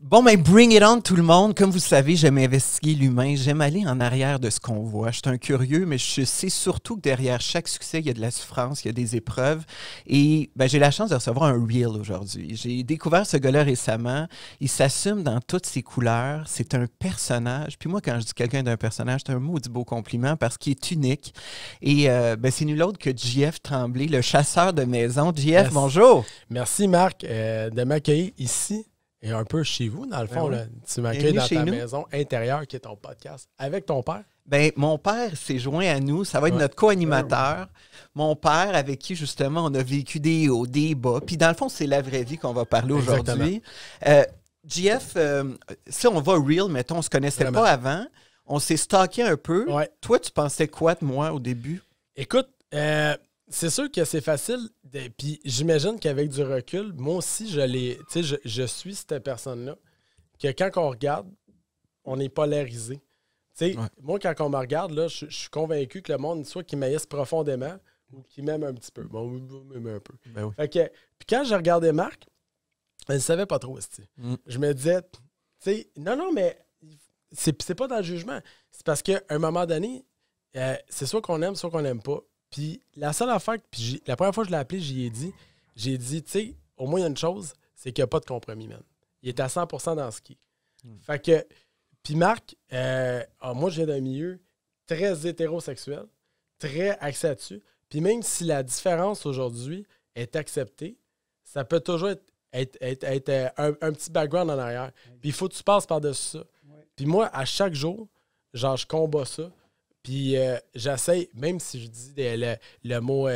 Bon, ben, bring it on, tout le monde. Comme vous savez, j'aime investiguer l'humain. J'aime aller en arrière de ce qu'on voit. Je suis un curieux, mais je sais surtout que derrière chaque succès, il y a de la souffrance, il y a des épreuves. Et ben, j'ai la chance de recevoir un reel aujourd'hui. J'ai découvert ce gars-là récemment. Il s'assume dans toutes ses couleurs. C'est un personnage. Puis moi, quand je dis quelqu'un d'un personnage, c'est un maudit beau compliment parce qu'il est unique. Et ben, c'est nul autre que JF Tremblay, le chasseur de maison. JF, Yes. Bonjour. Merci, Marc, de m'accueillir ici et un peu chez vous, dans le fond. Ben oui. Là. Tu m'accueilles dans chez ta nous. maison intérieure qui est ton podcast avec ton père. Ben, mon père s'est joint à nous. Ça va être notre co-animateur. Mon père, avec qui, justement, on a vécu des hauts, des bas. Puis, dans le fond, c'est la vraie vie qu'on va parler aujourd'hui. JF, si on va real, mettons, on se connaissait Vraiment. pas avant. On s'est stalké un peu. Ouais. Toi, tu pensais quoi de moi au début? Écoute, c'est sûr que c'est facile. Puis j'imagine qu'avec du recul, moi aussi, je suis cette personne-là. Que quand on regarde, on est polarisé. Tu sais, moi, quand on me regarde, là, je suis convaincu que le monde, soit qu'il m'haïsse profondément ou qu'il m'aime un petit peu. Bon, m'aime un peu. Ben oui. Fait que, puis quand je regardais Marc, je ne savais pas trop. Je me disais, tu sais, non, mais c'est pas dans le jugement. C'est parce qu'à un moment donné, c'est soit qu'on aime, soit qu'on n'aime pas. Puis la seule affaire, la première fois que je l'ai appelé, j'ai dit, tu sais, au moins il y a une chose, c'est qu'il n'y a pas de compromis, man. Il est à 100% dans ce qui est. Fait que, puis Marc, moi je viens d'un milieu très hétérosexuel, très axé là-dessus. Puis même si la différence aujourd'hui est acceptée, ça peut toujours être un petit background en arrière. Puis il faut que tu passes par-dessus ça. Puis moi, à chaque jour, genre, je combats ça. Puis j'essaie, même si je dis le mot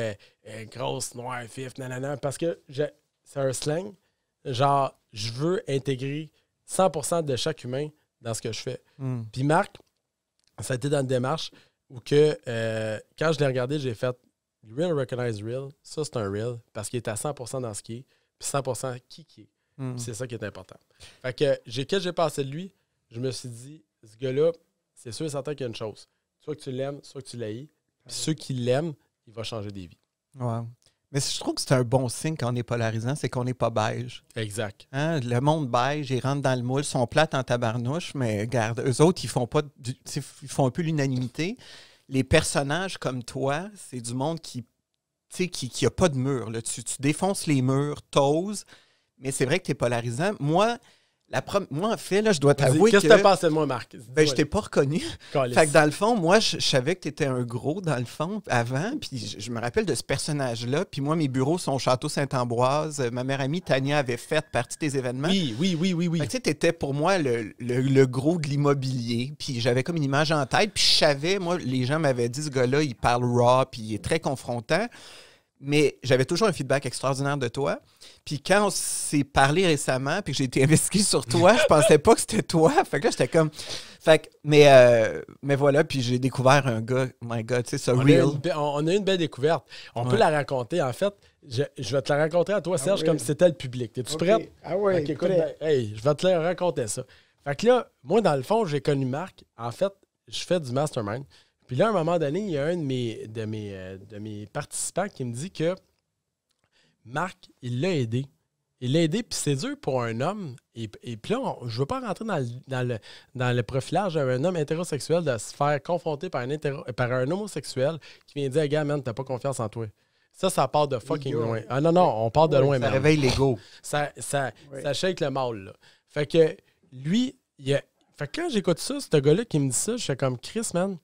grosse, noire, fif, nanana, parce que c'est un slang, genre, je veux intégrer 100% de chaque humain dans ce que je fais. Puis Marc, ça a été dans une démarche où que, quand je l'ai regardé, j'ai fait Real Recognize Real. Ça, c'est un real parce qu'il est à 100% dans ce qui est, puis 100% qui est. Puis c'est ça qui est important. Fait que, quand j'ai passé de lui, je me suis dit, ce gars-là, c'est sûr et certain qu'il y a une chose. Soit que tu l'aimes, soit que tu l'haïs. Puis ceux qui l'aiment, il va changer des vies. Wow. Mais je trouve que c'est un bon signe quand on est polarisant, c'est qu'on n'est pas beige. Exact. Hein? Le monde beige, ils rentrent dans le moule, sont plates en tabarnouche, mais regarde, eux autres, ils font pas ils font un peu l'unanimité. Les personnages comme toi, c'est du monde qui a pas de mur. Là. Tu défonces les murs, t'oses, mais c'est vrai que tu es polarisant. Moi, en fait, là, je dois t'avouer Qu'est-ce que tu as pensé de moi, Marc? Ben, je t'ai pas reconnu. Calice. Fait que dans le fond, moi, je savais que tu étais un gros, dans le fond, avant. Puis je me rappelle de ce personnage-là. Puis moi, mes bureaux sont au Château Saint-Ambroise. Ma meilleure amie, Tania, avait fait partie des événements. Oui. Fait que, tu sais, t'étais pour moi le gros de l'immobilier. Puis j'avais comme une image en tête. Puis je savais, moi, les gens m'avaient dit, ce gars-là, il parle raw, puis il est très confrontant. Mais j'avais toujours un feedback extraordinaire de toi. Puis quand on s'est parlé récemment, puis que j'ai été investigué sur toi, je pensais pas que c'était toi. Fait que là, j'étais comme... mais voilà, puis j'ai découvert un gars, my God, tu sais, ça real. On a eu une belle découverte. On peut la raconter. En fait, je vais te la raconter à toi, Serge, comme si c'était le public. Es-tu prête? Ah oui, Okay, écoute, je vais te la raconter ça. Fait que là, moi, dans le fond, j'ai connu Marc. En fait, je fais du mastermind. Puis là, à un moment donné, il y a un de mes participants qui me dit que Marc, il l'a aidé. Il l'a aidé, puis c'est dur pour un homme. Et puis là, je ne veux pas rentrer dans le profilage d'un homme hétérosexuel de se faire confronter par un homosexuel qui vient dire « Gars, man, t'as pas confiance en toi. » Ça part de fucking loin. Ah non, on part de loin, Ça man. réveille l'ego. Ça shake le mâle, là. Fait que lui, fait que quand j'écoute ça, ce gars-là qui me dit ça, je fais comme Chris, man.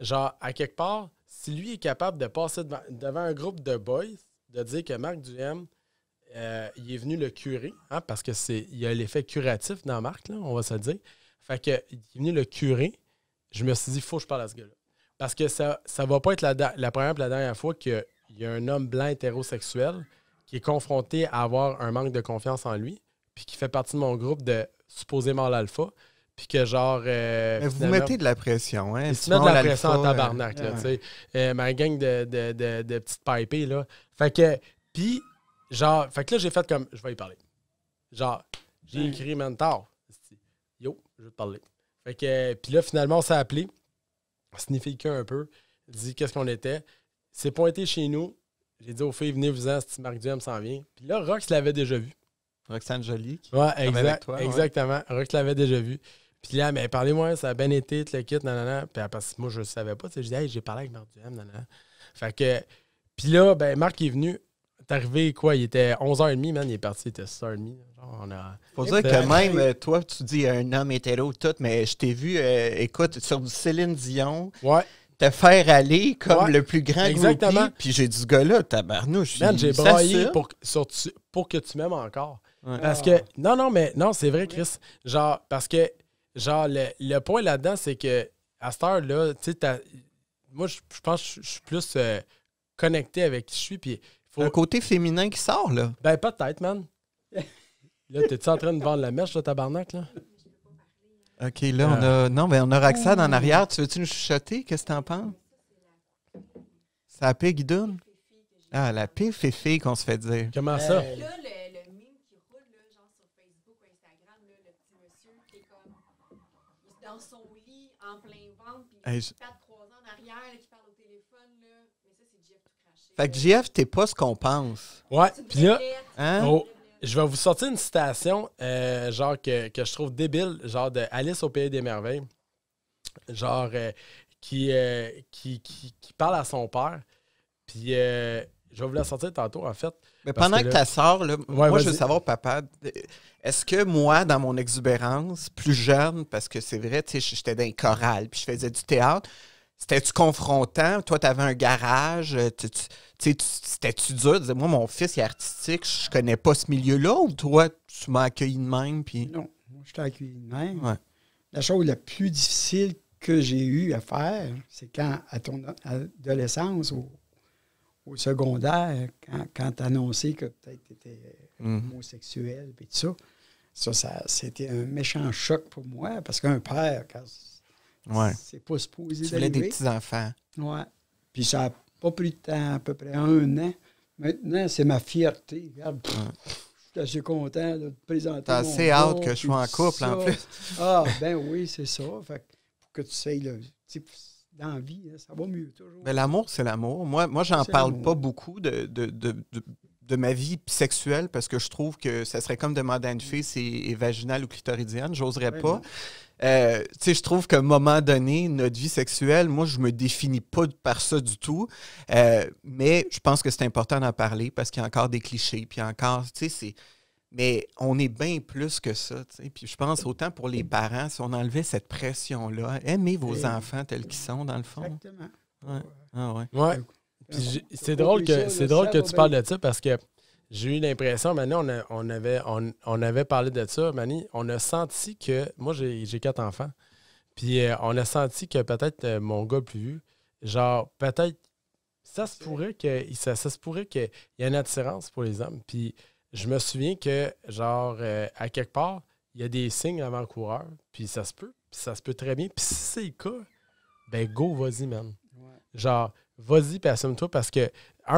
Genre, à quelque part, si lui est capable de passer devant un groupe de boys, de dire que Marc Duhem, il est venu le curer, hein, parce qu'il y a l'effet curatif dans Marc, là, on va se le dire. Fait que, il est venu le curer. Je me suis dit, il faut que je parle à ce gars-là. Parce que ça va pas être la première et la dernière fois qu'il y a un homme blanc hétérosexuel qui est confronté à avoir un manque de confiance en lui, puis qui fait partie de mon groupe de supposément l'alpha. Puis que genre... mais vous mettez de la pression, hein? Tu mets de la pression en tabarnak, là, tu sais. Ma gang de petites pipées, là. Fait que... Puis, genre... Fait que là, j'ai fait comme... Je vais y parler. Genre, j'ai écrit, man, tard. Yo, je vais te parler. Fait que... Puis là, finalement, on s'est appelé. Sniffé le cul un peu. Dit qu'est-ce qu'on était. C'est pointé chez nous. J'ai dit aux filles, venez-vous-en, si Marc Duhem s'en vient. Puis là, Rox l'avait déjà vu. Roxane Joly. Ouais, avec toi, exactement. Rox l'avait déjà vu. Puis là, mais parlez-moi, ça a bien été, tu le quittes, nanana. Puis parce que moi, je le savais pas. Je dis, hey, j'ai parlé avec Marc Duhem, nanana. Fait que, puis là, ben, Marc est venu. T'es arrivé, quoi, il était 11h30, man, il est parti, il était 6h30. Genre, Faut dire que même, toi, tu dis un homme hétéro, tout, mais je t'ai vu, écoute, sur du Céline Dion. Ouais. Te faire aller comme le plus grand groupie. Puis j'ai dit, ce gars-là, tabarnouche. Man, j'ai braillé pour que tu m'aimes encore. Ouais. Parce que, non, c'est vrai, Chris. Genre, parce que, genre, le point là-dedans, c'est que, à cette heure-là, tu sais, moi, je pense que je suis plus connecté avec qui je suis. Puis, un côté féminin qui sort, là. Ben, peut-être, man. Là, t'es-tu en train de vendre la mèche, là, tabarnak, là? OK, là, on a... Non, mais on a Roxane en arrière. Tu veux-tu nous chuchoter? Qu'est-ce que t'en penses? C'est la pire guidoune? Ah, la pire féfé qu'on se fait dire. Comment ça? Là, le meme qui roule, là, genre sur Facebook ou Instagram, là, le petit monsieur qui est comme... Il est dans son lit, en plein ventre, puis il patte 3 ans en arrière, là, qui parle au téléphone, là. Mais ça, c'est Jeff tout craché. Fait que Jeff, t'es pas ce qu'on pense. Ouais, puis là... Hein? Oh. Je vais vous sortir une citation, genre, que je trouve débile, genre de Alice au Pays des Merveilles. Genre, qui parle à son père. Puis, je vais vous la sortir tantôt, en fait. Mais pendant que tu sors, là, moi, vas-y. je veux savoir, papa, est-ce que moi, dans mon exubérance, plus jeune, parce que c'est vrai, tu sais, j'étais dans un choral, puis je faisais du théâtre, c'était-tu confrontant? Toi, tu avais un garage, c'était-tu dur? Moi, mon fils est artistique, je connais pas ce milieu-là, ou toi, tu m'as accueilli de même? Puis... Non, moi, je t'ai accueilli de même. Ouais. La chose la plus difficile que j'ai eu à faire, c'est quand, à ton adolescence, au secondaire, quand tu as annoncé que peut-être tu étais homosexuel, et tout ça, c'était un méchant choc pour moi, parce qu'un père, quand c'est pas supposé tu voulais des petits-enfants. Oui. Puis ça n'a pas pris de temps, à peu près 1 an. Maintenant, c'est ma fierté. Regarde, je suis assez content de te présenter. T'as assez hâte que je sois en couple, en plus. Ah, ben oui, c'est ça. Fait que pour que tu sais, dans la vie, ça va mieux toujours. Mais l'amour, c'est l'amour. Moi j'en parle pas beaucoup de ma vie sexuelle parce que je trouve que ça serait comme demander à une fille si elle est vaginale ou clitoridienne. J'oserais pas. Je trouve qu'à un moment donné, notre vie sexuelle, moi, je me définis pas par ça du tout. Mais je pense que c'est important d'en parler parce qu'il y a encore des clichés. Puis encore, mais on est bien plus que ça. Puis je pense autant pour les parents, si on enlevait cette pression-là, aimez vos enfants tels qu'ils sont, dans le fond. Exactement. Ouais. Ah ouais. Ouais. Puis c'est drôle que tu parles de ça parce que j'ai eu l'impression, maintenant, on avait parlé de ça, Manny, on a senti que, moi j'ai 4 enfants, puis on a senti que peut-être mon gars plus vieux, genre peut-être, ça se pourrait qu'il y ait une attirance pour les hommes. Puis je me souviens que, genre, à quelque part, il y a des signes avant-coureurs, puis ça se peut très bien. Puis si c'est le cas, ben go, vas-y, man. Ouais. Genre, vas-y, puis assume-toi, parce que,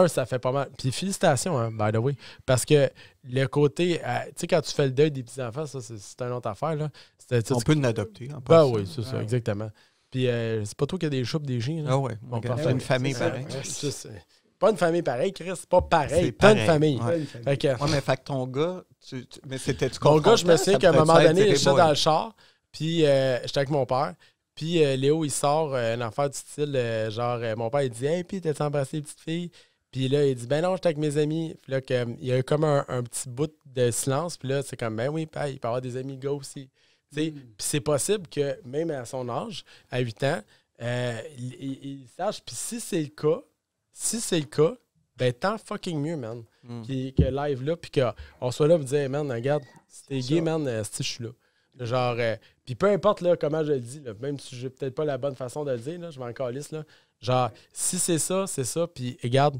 ça fait pas mal. Puis félicitations, hein, by the way, parce que le côté, tu sais, quand tu fais le deuil des petits-enfants, ça, c'est une autre affaire, là. On peut l'adopter. Ben oui, c'est ça, exactement. Puis c'est pas toi qui as des chats des chiens, là. Ah ouais, une famille pareille. Pas une famille pareille, Chris, c'est pas pareil. C'est pas une famille. Ouais. Mais fait que ton gars, mais c'était-tu mon gars, je me souviens qu'à un moment donné, j'étais dans le char, puis j'étais avec mon père. Puis Léo, il sort une affaire du style, genre, mon père, il dit « Hey, puis t'as-tu embrassé les petites filles? » Puis là, il dit « Ben non, j'étais avec mes amis. » Puis là, il y a comme un petit bout de silence. Puis là, c'est comme « Ben oui, il peut avoir des amis gars aussi. » Puis c'est possible que, même à son âge, à 8 ans, il sache. Puis si c'est le cas, ben tant fucking mieux, man. Que live là, puis qu'on soit là pour dire hey, « Man, regarde, si t'es gay, man, je suis là. » Genre, puis peu importe là, comment je le dis, là, même si j'ai peut-être pas la bonne façon de le dire, là, je m'en calisse, là. Genre, si c'est ça, puis regarde,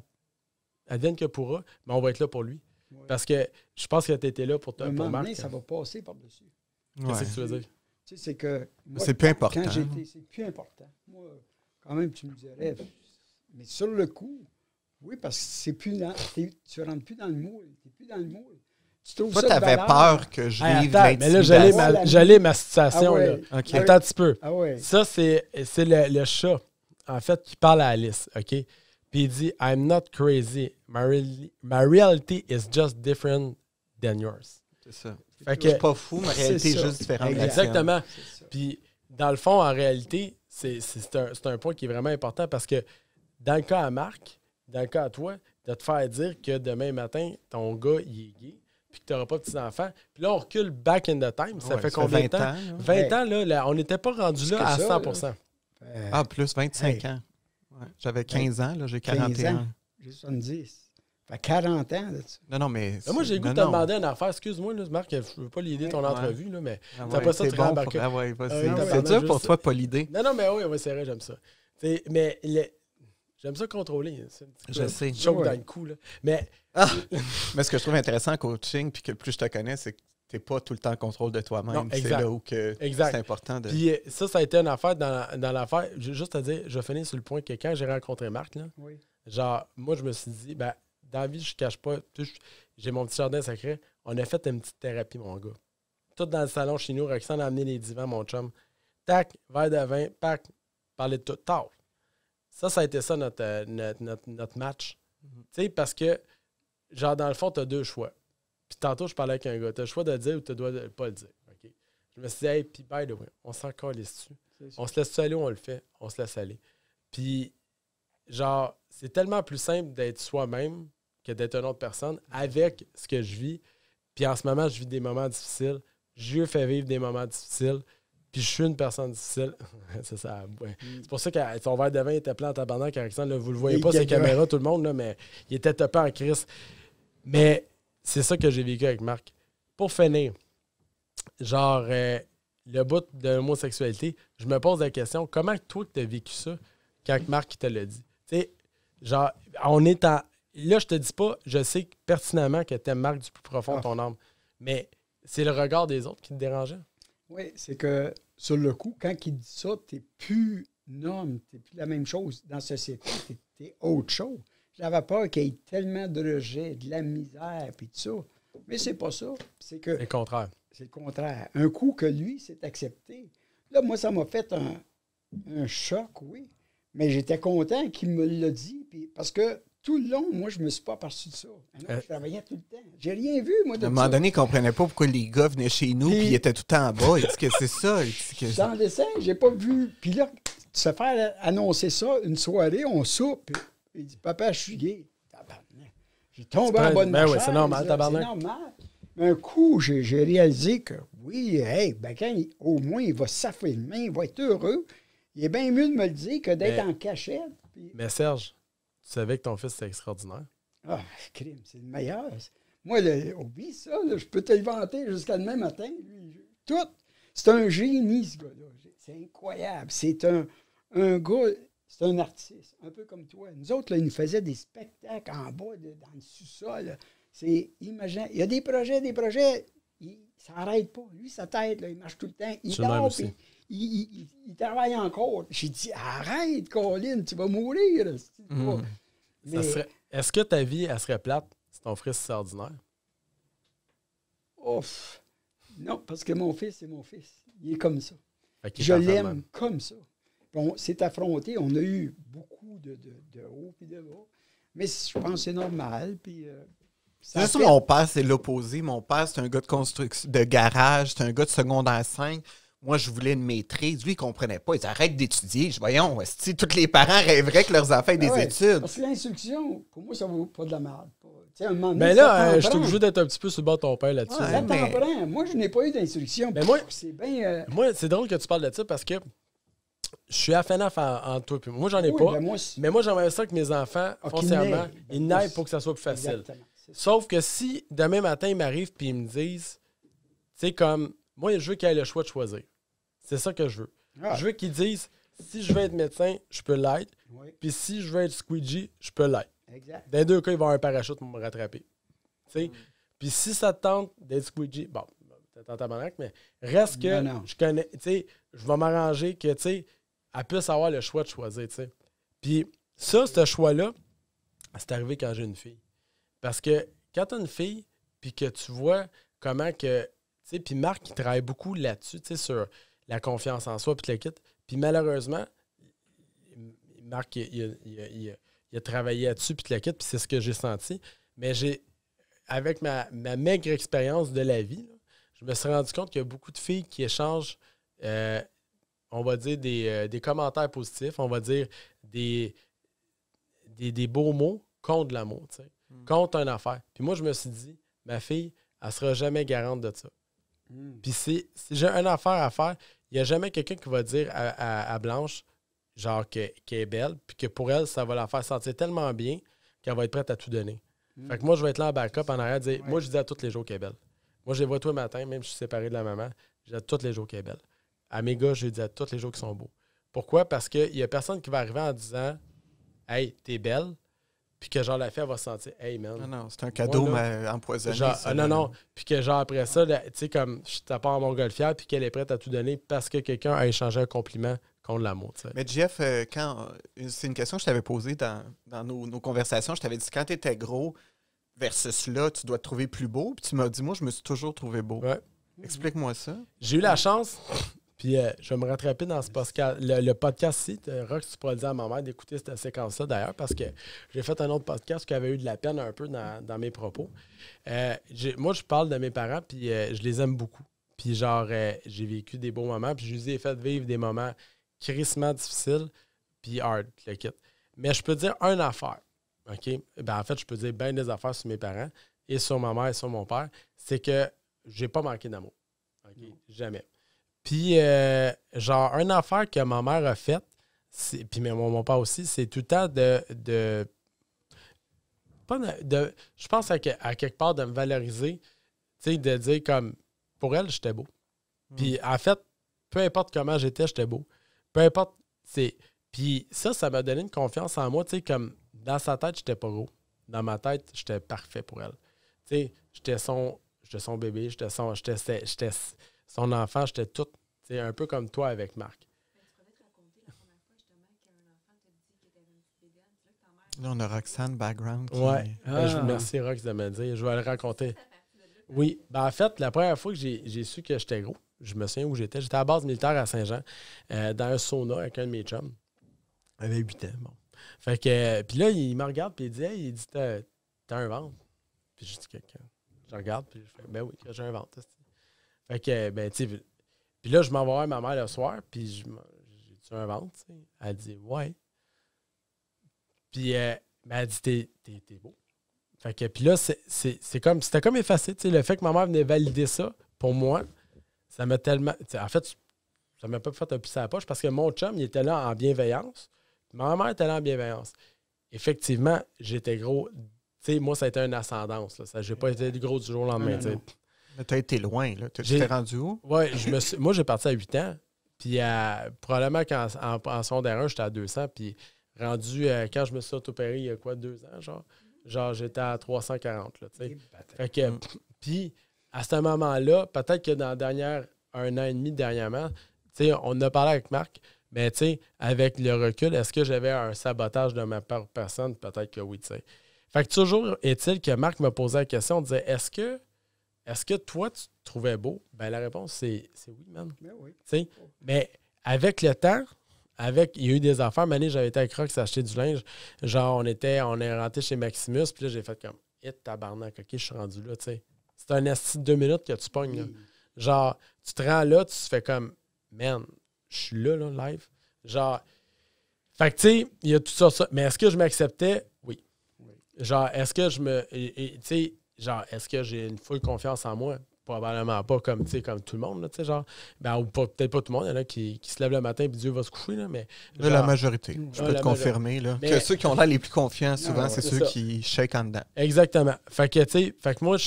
advienne que pourra, mais on va être là pour lui. Ouais. Parce que je pense que tu étais là pour Marc. Ça va passer par-dessus. Qu'est-ce que tu veux dire? Tu sais, c'est que... Moi, c'est plus important. Quand j'étais, c'est plus important. Moi, quand même, tu me dirais... Mais sur le coup, oui, parce que c'est plus tu rentres plus dans le moule. Tu n'es plus dans le moule. Toi, tu avais peur que je vive l'intimidation. Mais là, j'allais ma situation. Ah ouais. Là. Okay. Attends un petit peu. Ah ouais. Ça, c'est le chat, en fait, qui parle à Alice. OK? Puis il dit « I'm not crazy. My reality is just different than yours. » C'est ça. Fait C'est pas fou, mais en réalité, ça. juste différent. Exactement. C'est ça. Puis, dans le fond, en réalité, c'est un point qui est vraiment important parce que dans le cas à Marc, dans le cas à toi, de te faire dire que demain matin, ton gars, il est gay, puis que tu n'auras pas de petits-enfants. Puis là, on recule back in the time. Ça fait combien de temps? 20 ans, là, on n'était pas rendu là à 100%. Ah, plus 25 ans. Ouais. J'avais 15 ans, là, j'ai 41 ans. J'ai 70. Ça fait 40 ans de ça. Non, mais... Là, moi, j'ai le goût de te demander une affaire. Excuse-moi, là, Marc, je ne veux pas l'idée ton entrevue, là, mais t'as pas ça de rembarquer. C'est dur pour toi, pas l'idée. Non, mais oui, c'est vrai, j'aime ça. Mais j'aime ça contrôler. Je sais. Je choque dans le cou, là. Mais ce que je trouve intéressant en coaching, puis que plus je te connais, c'est que tu n'es pas tout le temps en contrôle de toi-même. C'est là où c'est important de... Puis ça a été une affaire dans l'affaire. Juste à dire, je vais finir sur le point que quand j'ai rencontré Marc, là, genre, moi, je me suis dit, ben, dans la vie, je cache pas. J'ai mon petit jardin sacré. On a fait une petite thérapie, mon gars. Tout dans le salon chez nous. Roxane a amené les divans, mon chum. Tac, verre de vin, pac, parler de tout. Tard. Ça a été ça notre match. Tu sais, parce que, genre, dans le fond, tu as deux choix. Puis tantôt, je parlais avec un gars. Tu as le choix de le dire ou tu dois pas le dire. Okay? Je me suis dit, hey, puis by the way, on s'en calisse dessus. On se laisse aller ou on le fait? On se laisse aller. Puis, genre, c'est tellement plus simple d'être soi-même que d'être une autre personne avec ce que je vis. Puis en ce moment, je vis des moments difficiles. Je fais vivre des moments difficiles. Puis je suis une personne difficile. C'est ça. Ouais. C'est pour ça que son verre de vin était plein en tabarnak, Alexandre. Vous le voyez pas, ces caméras, tout le monde, là, mais il était topé en crise. Mais c'est ça que j'ai vécu avec Marc. Pour finir, genre, le bout de l'homosexualité, je me pose la question, comment toi tu as vécu ça quand Marc te l'a dit? Tu sais, genre, on est en... Là, je te dis pas, je sais pertinemment que tu aimes Marc du plus profond de ton âme, mais c'est le regard des autres qui te dérangeait. Oui, c'est que sur le coup, quand il dit ça, tu n'es plus un homme, tu n'es plus la même chose dans la société, tu es autre chose. J'avais peur qu'il y ait tellement de rejet, de la misère, puis tout ça. Mais c'est pas ça. C'est le contraire. C'est le contraire. Un coup que lui s'est accepté. Là, moi, ça m'a fait un choc, oui. Mais j'étais content qu'il me l'a dit, puis parce que tout le long, moi, je ne me suis pas aperçu de ça. Non, je travaillais tout le temps. J'ai rien vu, moi, de ça. À un moment donné, il ne comprenait pas pourquoi les gars venaient chez nous puis ils étaient tout le temps en bas. Il dit que c'est ça. Dans le dessin, j'ai pas vu. Puis là, se faire annoncer ça une soirée, on soupe. Il dit, papa, je suis gay. Tabarnak. J'ai tombé en bas de ma chaise, c'est normal, tabarnak. C'est normal. Mais un coup, j'ai réalisé que oui, hey, ben quand au moins il va s'affirmer, il va être heureux. Il est bien mieux de me le dire que d'être en cachette. Puis... Mais Serge, tu savais que ton fils était extraordinaire. Ah, crime, c'est le meilleur. Moi, oublie ça, là, je peux te le vanter jusqu'à demain matin. Lui, tout. C'est un génie, ce gars-là. C'est incroyable. C'est un gars, c'est un artiste, un peu comme toi. Nous autres, là, il nous faisait des spectacles en bas, dans le sous-sol. Imagine, il y a des projets, ça n'arrête pas. Lui, sa tête, là, il marche tout le temps. Il dort, puis il travaille encore. J'ai dit, arrête, Colin, tu vas mourir. Mais... Est-ce que ta vie, elle serait plate si ton fils c'est ordinaire? Ouf. Non, parce que mon fils, c'est mon fils. Il est comme ça. Je l'aime comme ça. On s'est affronté. On a eu beaucoup de haut et de bas. Mais je pense que c'est normal. Puis, c'est juste mon père, c'est l'opposé. Mon père, c'est un gars de construction, de garage. C'est un gars de secondaire 5. Moi, je voulais une maîtrise. Lui, il ne comprenait pas. Il dit, arrête d'étudier. Voyons, tous les parents rêveraient que leurs enfants aient des études. Parce que l'instruction, pour moi, ça ne vaut pas de la merde. Mais là, je suis obligé d'être un petit peu sur le bord de ton père là-dessus. Ça t'apprend. Moi, je n'ai pas eu d'instruction. Mais moi, c'est bien. Moi, c'est drôle que tu parles de ça parce que je suis à FNAF en toi et moi, j'en ai pas. Mais moi, j'aimerais ça que mes enfants, foncièrement, ils naissent pour que ça soit plus facile. Sauf que si demain matin, ils m'arrivent et ils me disent, tu sais, comme, moi, je veux qu'ils aient le choix de choisir. C'est ça que je veux. Je veux qu'ils disent, si je veux être médecin, je peux l'être. Puis si je veux être squeegee, je peux l'être. Dans les deux cas, il va y avoir un parachute pour me rattraper. Puis si ça te tente d'être squeegee, bon, t'es en tabarnak, mais reste que je connais, tu sais, je vais m'arranger que, tu sais, elle puisse avoir le choix de choisir, tu sais. Puis ça, ce choix-là, c'est arrivé quand j'ai une fille. Parce que quand tu as une fille, puis que tu vois comment que, tu sais, puis Marc, il travaille beaucoup là-dessus, tu sais, sur la confiance en soi, puis le kit. Puis malheureusement, Marc, il a travaillé là-dessus, puis le kit, puis c'est ce que j'ai senti. Mais j'ai avec ma maigre expérience de la vie, là, je me suis rendu compte qu'il y a beaucoup de filles qui échangent, on va dire, des commentaires positifs, on va dire des beaux mots contre l'amour, tu sais, contre une affaire. Puis moi, je me suis dit, ma fille, elle ne sera jamais garante de ça. Puis si j'ai une affaire à faire, il n'y a jamais quelqu'un qui va dire à Blanche, genre, qu'elle est belle, puis que pour elle, ça va la faire sentir tellement bien qu'elle va être prête à tout donner. Fait que moi, je vais être là en backup, en arrière, dire, moi, je dis à tous les jours qu'elle est belle. Moi, je les vois tous les matins, même si je suis séparé de la maman, je dis à tous les jours qu'elle est belle. À mes gars, je dis à tous les jours qu'ils sont beaux. Pourquoi? Parce qu'il n'y a personne qui va arriver en disant, hey, t'es belle, puis que genre la fille, elle va se sentir, hey, man. Non, c'est un cadeau empoisonné. Genre, non. Puis que genre après ça, tu sais, comme je tape en montgolfière, puis qu'elle est prête à tout donner parce que quelqu'un a échangé un compliment contre l'amour. T'sais. Mais Jeff, c'est une question que je t'avais posée dans nos conversations. Je t'avais dit, quand tu étais gros versus là, tu dois te trouver plus beau. Puis tu m'as dit, moi, je me suis toujours trouvé beau. Ouais. Explique-moi ça. J'ai eu la chance, puis je vais me rattraper dans ce podcast, le podcast-ci. Rox, tu pourras le dire à ma mère d'écouter cette séquence-là, d'ailleurs, parce que j'ai fait un autre podcast qui avait eu de la peine un peu dans mes propos. Moi, je parle de mes parents, puis je les aime beaucoup. Puis genre, j'ai vécu des beaux moments, puis je les ai fait vivre des moments crissement difficiles, puis hard, le kit. Mais je peux dire une affaire, OK? Ben, en fait, je peux dire bien des affaires sur mes parents et sur ma mère et sur mon père. C'est que j'ai pas manqué d'amour. OK? Jamais. Puis, genre, une affaire que ma mère a faite, puis mon père aussi, c'est tout le temps je pense à quelque part de me valoriser, tu sais, de dire comme, pour elle, j'étais beau. Puis, en fait, peu importe comment j'étais beau. Peu importe, puis ça m'a donné une confiance en moi, tu sais, comme, dans sa tête, j'étais pas gros. Dans ma tête, j'étais parfait pour elle. Tu sais, j'étais son bébé, j'étais son enfant, j'étais tout. C'est un peu comme toi avec Marc. Mais tu pourrais te raconter la première fois justement qu'un enfant t'a dit qu'il était une petite bédaine. C'est là que ta mère. Là, on a Roxane background. Ouais. Je vous remercie, Rox, de me le dire. Je vais le raconter. Oui. Ben, en fait, la première fois que j'ai su que j'étais gros, je me souviens où j'étais. J'étais à la base militaire à Saint-Jean, dans un sauna avec un de mes chums. J'avais 8 ans. Bon. Fait que, puis là, il me regarde, puis il dit, hey, t'as un ventre. Puis je dis, je regarde, puis je fais, ben oui, j'ai un ventre. Fait que, ben, tu sais, puis là, je m'en vais voir ma mère le soir, puis j'ai-tu un ventre, tu sais? Elle dit, ouais. Puis, elle dit, t'es beau. Fait que, puis là, c'était comme effacé, tu sais, le fait que ma mère venait valider ça, pour moi, ça m'a tellement, en fait, ça m'a pas fait un pisse à la poche, parce que mon chum, il était là en bienveillance, ma mère était là en bienveillance. Effectivement, j'étais gros, tu sais, moi, ça a été une ascendance, là. J'ai pas été gros du jour au lendemain, tu sais. Mais t'as été loin, là. Tu t'es rendu où? Oui, moi, j'ai parti à 8 ans. Puis probablement qu'en secondaire 1, j'étais à 200. Puis rendu, quand je me suis auto-opéré, il y a quoi, 2 ans, genre? Genre, j'étais à 340, là, tu sais. Fait que, puis, à ce moment-là, peut-être que dans un an et demi dernièrement, tu sais, on a parlé avec Marc, mais tu sais, avec le recul, est-ce que j'avais un sabotage de ma personne? Peut-être que oui, tu sais. Fait que toujours est-il que Marc me posait la question, on disait, est-ce que toi, tu te trouvais beau? Ben, la réponse, c'est oui, man. Ben oui. T'sais, mais avec le temps, il y a eu des affaires. Une année, j'avais été avec Rox acheter du linge. Genre, on est rentré chez Maximus, puis là, j'ai fait comme, tabarnak, OK, je suis rendu là, tu sais. C'est un esti de 2 minutes que tu pognes, là. Genre, tu te rends là, tu te fais comme, man, je suis là, live. Genre, fait que, tu sais, il y a tout ça. Mais est-ce que je m'acceptais? Oui. Genre, est-ce que je me. Tu sais, genre, est-ce que j'ai une full confiance en moi? Probablement pas comme tout le monde, là, tu sais, genre. Ben, ou peut-être pas tout le monde, il y en a qui se lèvent le matin et Dieu va se coucher, là, mais... Genre, la majorité, je peux te confirmer, là, que ceux qui ont l'air les plus confiants, souvent, c'est ceux qui shake en dedans. Exactement. Fait que, tu sais, moi,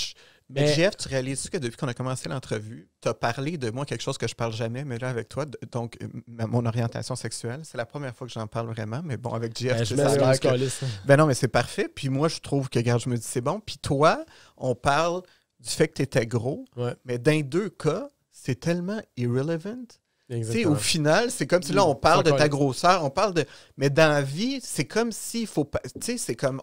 Mais Jeff, tu réalises que depuis qu'on a commencé l'entrevue, tu as parlé de moi quelque chose que je parle jamais, mais là, avec toi, donc, mon orientation sexuelle, c'est la première fois que j'en parle vraiment, mais bon, avec Jeff, ben non, mais c'est parfait. Puis moi, je trouve que, regarde, je me dis, c'est bon. Puis toi, on parle du fait que tu étais gros, mais dans les deux cas, c'est tellement irrelevant. Au final, c'est comme si là, on parle de ta grosseur, on parle de... Mais dans la vie, c'est comme s'il faut pas... Tu sais, c'est comme...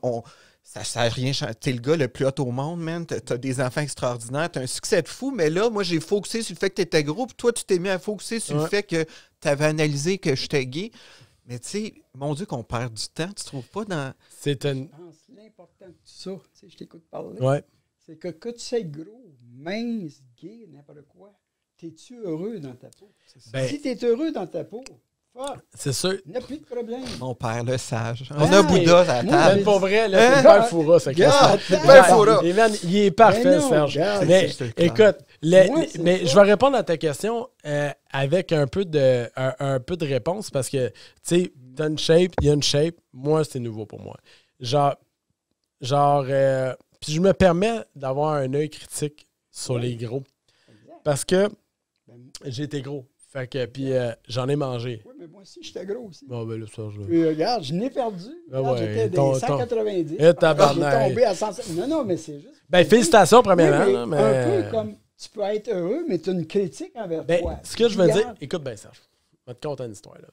Ça sert à rien. T'es le gars le plus hot au monde, man. T'as des enfants extraordinaires. T'as un succès de fou. Mais là, moi, j'ai focusé sur le fait que t'étais gros. Puis toi, tu t'es mis à focusser sur le fait que t'avais analysé que j'étais gay. Mais tu sais, mon Dieu, qu'on perd du temps. Tu trouves pas dans... Je pense l'important de tout ça, tu sais, je t'écoute parler. Ouais. c'est que tu sais gros, mince, gay, n'importe quoi, t'es-tu heureux dans ta peau? Si t'es heureux dans ta peau, c'est sûr. Il n'y a plus de problème. Mon père, le sage. On a Bouddha à la table. Même pour vrai, là, c'est le père Foura, ça. Il est parfait, Serge. Mais écoute, mais je vais répondre à ta question avec un peu de réponse parce que, tu sais, t'as une shape, il y a une shape. Moi, c'est nouveau pour moi. Genre, puis je me permets d'avoir un œil critique sur les gros. Parce que j'ai été gros. Fait que, puis j'en ai mangé. Oui, mais moi aussi, j'étais gros aussi. Bon, ben là, ça, Puis regarde, je n'ai perdu. J'étais des 190. Et tabarnak. J'ai tombé à 150. Non, mais c'est juste... Ben, félicitations, premièrement. Mais un peu comme, tu peux être heureux, mais tu as une critique envers toi. Ce que je veux dire... Écoute bien, Serge. Je vais te conter une histoire, là.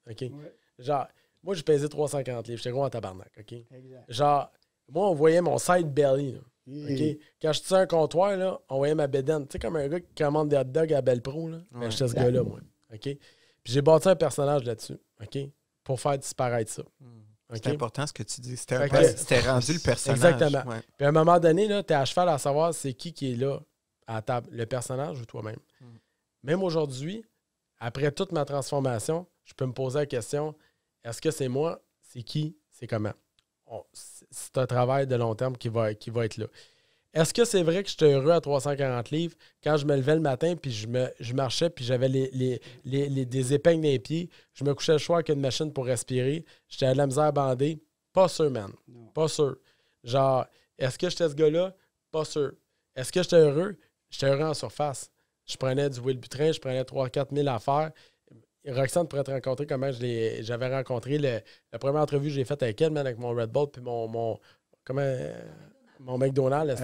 OK? Ouais. Genre, moi, j'ai pesé 340 livres. J'étais gros en tabarnak, OK? Exact. Genre, moi, on voyait mon side belly, là. OK? Quand je tissais un comptoir, là, on voyait ma bédaine. Tu sais, comme un gars qui commande des hot dogs à Belpro, là. Ben, j'étais ce gars-là, moi. OK? Puis j'ai bâti un personnage là-dessus, OK? Pour faire disparaître ça. Okay? C'est important ce que tu dis. C'était rendu le personnage. Exactement. Ouais. Puis à un moment donné, là, t'es à cheval à savoir c'est qui est là à la table, le personnage ou toi-même. Même aujourd'hui, après toute ma transformation, je peux me poser la question, est-ce que c'est moi? C'est qui? C'est comment? C'est un travail de long terme qui va être là. Est-ce que c'est vrai que j'étais heureux à 340 livres quand je me levais le matin puis je marchais puis j'avais des épingles dans les pieds, je me couchais le soir avec une machine pour respirer, j'étais à la misère bandée? Pas sûr, man. Non. Pas sûr. Genre, est-ce que j'étais ce gars-là? Pas sûr. Est-ce que j'étais heureux? J'étais heureux en surface. Je prenais du Wheelbutrin, je prenais 3-4 000 affaires. Roxane pourrait te rencontrer comment j'avais rencontré la première entrevue que j'ai faite avec elle, man, avec mon Red Bull puis mon McDonald's.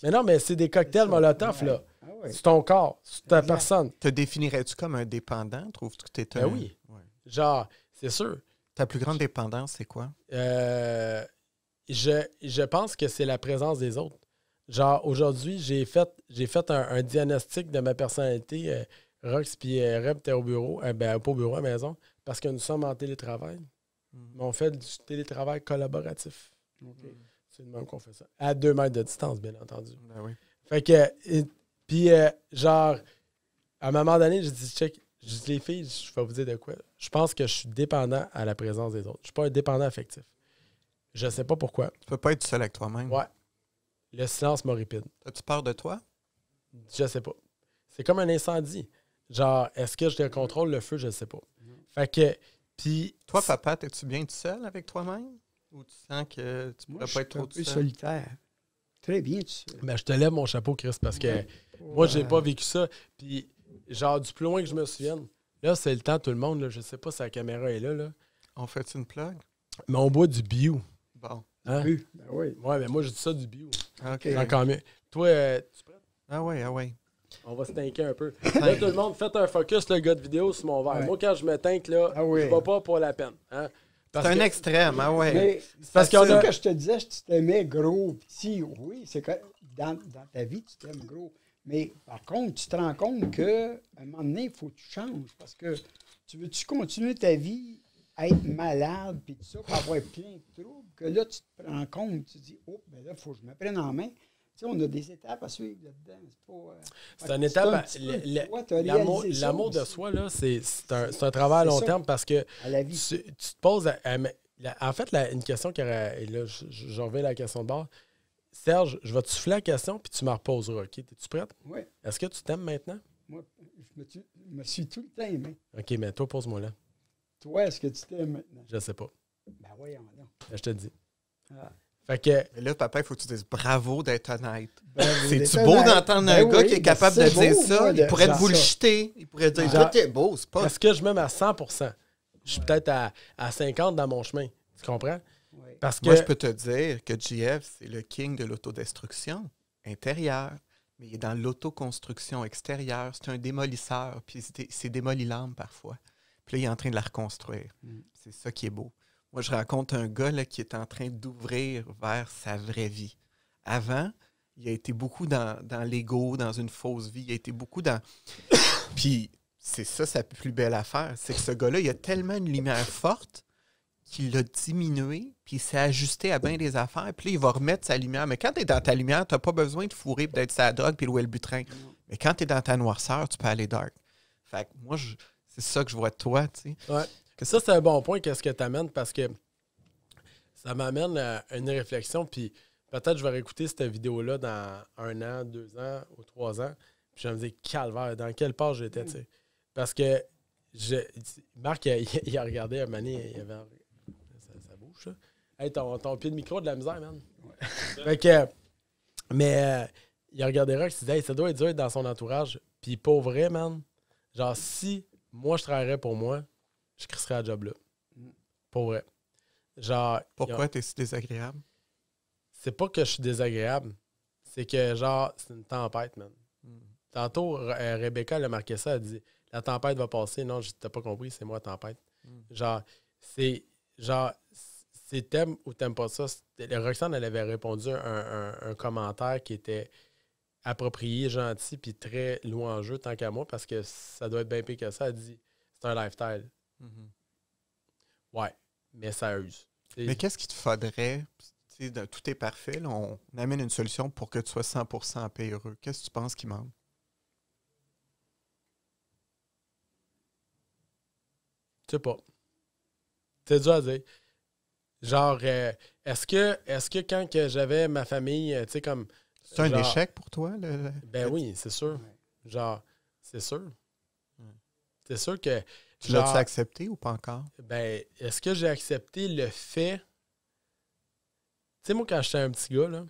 Mais non, mais c'est des cocktails Molotov, là. Ah ouais. C'est ton corps, c'est ta personne. Te définirais-tu comme un dépendant? Trouves-tu que tu es un... Ben oui. Ouais. Genre, c'est sûr. Ta plus grande dépendance, c'est quoi? Je pense que c'est la présence des autres. Genre, aujourd'hui, j'ai fait un diagnostic de ma personnalité. Rox puis Reb étaient au bureau, pas au bureau, à la maison, parce que nous sommes en télétravail. Mais on fait du télétravail collaboratif. Okay. C'est le même qu'on fait ça. À 2 mètres de distance, bien entendu. Ben oui. Fait que, puis genre, à un moment donné, j'ai dit, check, je dis, les filles, je vais vous dire de quoi. Je pense que je suis dépendant à la présence des autres. Je suis pas un dépendant affectif. Je sais pas pourquoi. Tu peux pas être seul avec toi-même. Ouais. Le silence m'horripide. As-tu peur de toi? Je sais pas. C'est comme un incendie. Genre, est-ce que je contrôle le feu? Je sais pas. Fait que, puis... Toi, papa, es-tu bien tout seul avec toi-même? Ou tu sens que tu pourrais pas être trop tout seul? Solitaire. Très bien tout seul. Ben, je te lève mon chapeau, Chris, parce que moi, j'ai pas vécu ça. Puis, genre, du plus loin que je me souvienne, là, c'est le temps, tout le monde, là, je sais pas si la caméra est là. On fait une plug? Mais on boit du bio. Bon. Hein? Ben oui. Ouais, mais moi, je dis ça du bio. OK. Encore mieux. Toi, tu prêt? Ah oui. On va se tanker un peu. Là, tout le monde, faites un focus, le gars de vidéo, sur mon verre. Ouais. Moi, quand je me tank, là, je vais pas pour la peine. Hein? C'est un extrême, ah ouais. Mais parce que je te disais, tu t'aimais gros, petit. Oui, c'est que dans ta vie, tu t'aimes gros. Mais par contre, tu te rends compte qu'à un moment donné, il faut que tu changes. Parce que tu veux-tu continuer ta vie à être malade, puis tout ça, pour avoir plein de troubles, que là, tu te rends compte, tu te dis, oh, ben là, il faut que je me prenne en main. Tu sais, on a des étapes à suivre là-dedans. C'est une étape. L'amour de soi, là, c'est un travail à long terme parce que tu te poses. En fait, une question qui aurait. Et là, je reviens à la question de bord. Serge, je vais te souffler la question puis tu me reposeras. OK? Es-tu prête? Oui. Est-ce que tu t'aimes maintenant? Moi, je me suis tout le temps aimé. OK, mais toi, pose-moi là. Toi, est-ce que tu t'aimes maintenant? Je sais pas. Ben voyons donc. Je te le dis. Ah. Fait que... Mais là, papa, il faut que tu dises bravo d'être honnête. C'est-tu beau d'entendre un gars qui est capable de dire ça? Il pourrait te bullshiter. Il pourrait dire, toi, t'es beau, c'est pas... Est-ce que je m'aime à 100%? Je suis peut-être à 50 dans mon chemin. Tu comprends? Oui. Parce que... Moi, je peux te dire que JF, c'est le king de l'autodestruction intérieure. Mais il est dans l'autoconstruction extérieure. C'est un démolisseur. Puis c'est démoli l'âme parfois. Puis là, il est en train de la reconstruire. C'est ça qui est beau. Moi, je rencontre un gars là, qui est en train d'ouvrir vers sa vraie vie. Avant, il a été beaucoup dans l'ego, dans une fausse vie. Il a été beaucoup dans... Puis, c'est ça sa plus belle affaire. C'est que ce gars-là, il a tellement une lumière forte qu'il l'a diminué, puis il s'est ajusté à bien des affaires, puis là, il va remettre sa lumière. Mais quand tu es dans ta lumière, tu n'as pas besoin de fourrer et d'être sa drogue puis louer le butrin. Mais quand tu es dans ta noirceur, tu peux aller dark. Fait que moi, c'est ça que je vois de toi, tu sais. Ouais. Ça, c'est un bon point, qu'est-ce que tu amènes, parce que ça m'amène à une réflexion, puis peut-être je vais réécouter cette vidéo-là dans 1 an, 2 ans ou 3 ans, puis je vais me dire, calvaire, dans quelle page j'étais, tu sais. Parce que Marc, il a regardé un moment donné, il avait... Ça bouge, ça. Hey, ton pied de micro a de la misère, man. Ouais. Fait que... Mais il a regardé Rock, il s'est dit, hey, ça doit être dur dans son entourage. Puis pour vrai, man, genre, si moi, je travaillerais pour moi, je crisserais à job là. Pour vrai. Genre... Pourquoi t'es si désagréable? C'est pas que je suis désagréable. C'est que, genre, c'est une tempête, man. Tantôt, Rebecca, elle a marqué ça, elle dit... La tempête va passer. Non, t'as pas compris, c'est moi la tempête. Genre, c'est t'aimes ou t'aimes pas ça. Roxane, elle avait répondu un commentaire qui était approprié, gentil, puis très louangeux tant qu'à moi, parce que ça doit être bien pire que ça. Elle dit, c'est un lifestyle. Ouais, mais ça use. Mais qu'est-ce qu'il te faudrait? Tout est parfait. Là, on amène une solution pour que tu sois 100% en paix heureux. Qu'est-ce que tu penses qu'il manque? Je sais pas. C'est dur à dire. Genre, est-ce que quand que j'avais ma famille, tu sais, comme... C'est un échec pour toi? Oui, c'est sûr. Genre, c'est sûr. C'est sûr que... Tu l'as-tu accepté ou pas encore? Ben, est-ce que j'ai accepté le fait... Tu sais, moi, quand j'étais un petit gars, là,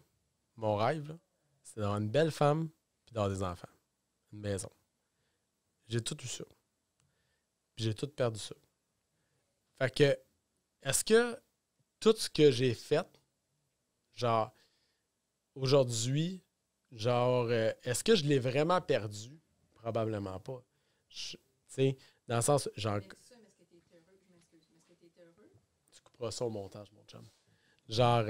mon rêve, là, c'est d'avoir une belle femme puis d'avoir des enfants. Une maison. J'ai tout eu ça. Puis j'ai tout perdu ça. Fait que, est-ce que tout ce que j'ai fait, genre, aujourd'hui, genre, est-ce que je l'ai vraiment perdu? Probablement pas. Tu sais, dans le sens, genre... Tu couperas ça au montage, mon chum. Genre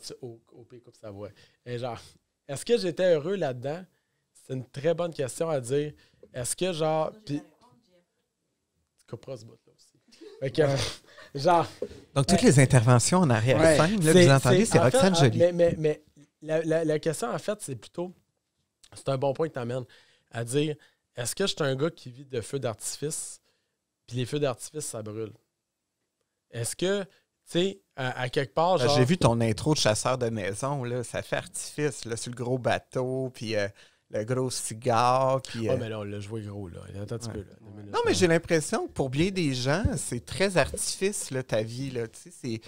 tu OP coupe sa voix. Et genre, est-ce que j'étais heureux là-dedans? C'est une très bonne question à dire. Est-ce que, genre... Pis, tu couperas ce bout-là aussi. Fait que, genre... Donc, toutes les interventions en arrière-scène, là, vous entendez, c'est Roxane Joly. Mais la question, en fait, c'est plutôt... C'est un bon point que tu amènes à dire, est-ce que je suis un gars qui vit de feux d'artifice, puis les feux d'artifice, ça brûle? Est-ce que, tu sais, à quelque part, genre... J'ai vu ton intro de chasseur de maison, là, ça fait artifice, là, sur le gros bateau, puis... le gros cigare, puis... mais là, on l'a joué gros, là. Attends un petit peu, là. Non, mais j'ai l'impression que pour bien des gens, c'est très artifice, là, ta vie, là. Tu sais,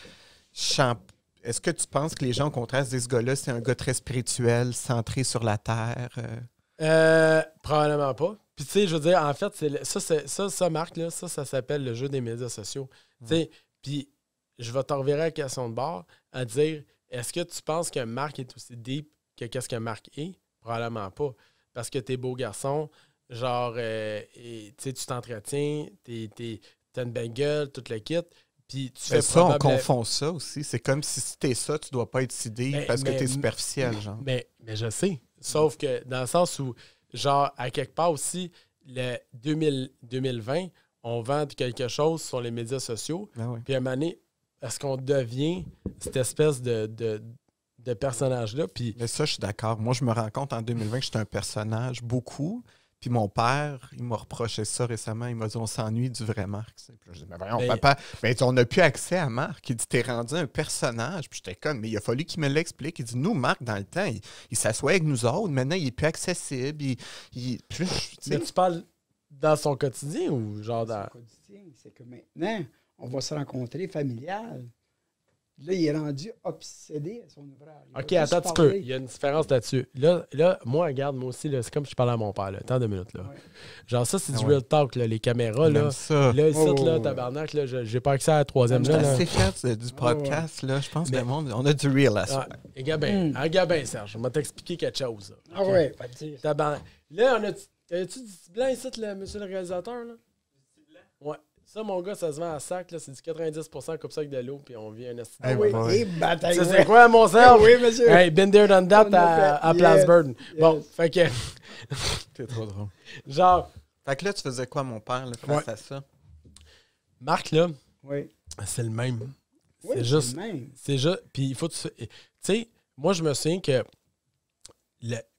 c'est... Est-ce que tu penses que les gens, au contraire, se disent, ce gars-là, c'est un gars très spirituel, centré sur la terre? Probablement pas. Puis, tu sais, je veux dire, en fait, ça, Marc, là, ça s'appelle le jeu des médias sociaux. Tu sais, puis je vais t'en revirer à la question de bord, à dire, est-ce que tu penses que Marc est aussi deep que qu'est-ce que Marc est? Probablement pas. Parce que t'es beau garçon, genre, tu t'entretiens, t'as une belle gueule, tout le kit. Puis tu fais ça, on confond ça aussi. C'est comme si t'es ça, tu dois pas être si deep parce que t'es superficiel, genre. Mais je sais. Sauf que dans le sens où, genre, à quelque part aussi, le 2020, on vend quelque chose sur les médias sociaux. Puis à un moment donné, est-ce qu'on devient cette espèce de personnage-là? Puis... Mais ça, je suis d'accord. Moi, je me rends compte en 2020 que j'étais un personnage beaucoup. Puis mon père, il m'a reproché ça récemment. Il m'a dit, on s'ennuie du vrai Marc. Puis je dis, mais voyons, papa, on n'a plus accès à Marc. Il dit, t'es rendu un personnage. Puis j'étais comme, mais il a fallu qu'il me l'explique. Il dit, nous, Marc, dans le temps, il s'assoit avec nous autres. Maintenant, il est plus accessible. Mais tu parles dans son quotidien ou genre dans... Son quotidien, c'est que maintenant, on va se rencontrer familial. Là, il est rendu obsédé à son ouvrage. OK, attends un petit peu. Il y a une différence là-dessus. Là, moi, regarde, moi aussi, là, c'est comme si je parlais à mon père. Là. Attends 2 minutes. Là. Ouais. Genre, ça, c'est du real talk, là, les caméras. Là, là ici, là, tabarnak, là, j'ai pas accès à la troisième. Je suis assez fier du podcast. Là. Je pense que le monde, on a du real à ça. Gabin, Serge, on va t'expliquer quelque chose. Là. Ah okay. Ouais, pas de dire. Tabarnak. Là, as-tu du blanc ici, monsieur le réalisateur? Là? Du blanc? Ouais. Ça, mon gars, ça se vend à sac, là, c'est du 90% coupe sac de l'eau, puis on vient un esti. Ça, c'est quoi, mon Serge? Oui, monsieur. Hey, been there, done that à Plattsburgh. Bon, fait que... T'es trop drôle. Genre... Fait que là, tu faisais quoi, mon père, là, face à ça? Marc, là, C'est le même. Oui, c'est juste. le même. C'est juste. Puis il faut. Tu sais, moi, je me souviens que.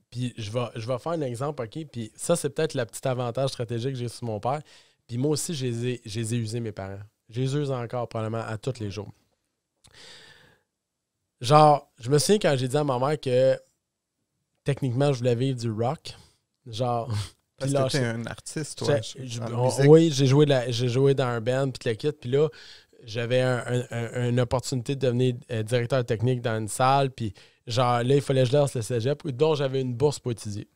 Puis je vais faire un exemple, OK? Puis ça, c'est peut-être le petit avantage stratégique que j'ai sur mon père. Puis moi aussi, je les ai usés, mes parents. Je les use encore, probablement, à tous les jours. Genre, je me souviens quand j'ai dit à ma mère que techniquement, je voulais vivre du rock. Genre. Parce que t'es un artiste, toi. Oui, j'ai joué dans un band, puis le kit. Puis là, j'avais une opportunité de devenir directeur technique dans une salle. Puis genre, là, il fallait que je lance le cégep, dont j'avais une bourse pour étudier.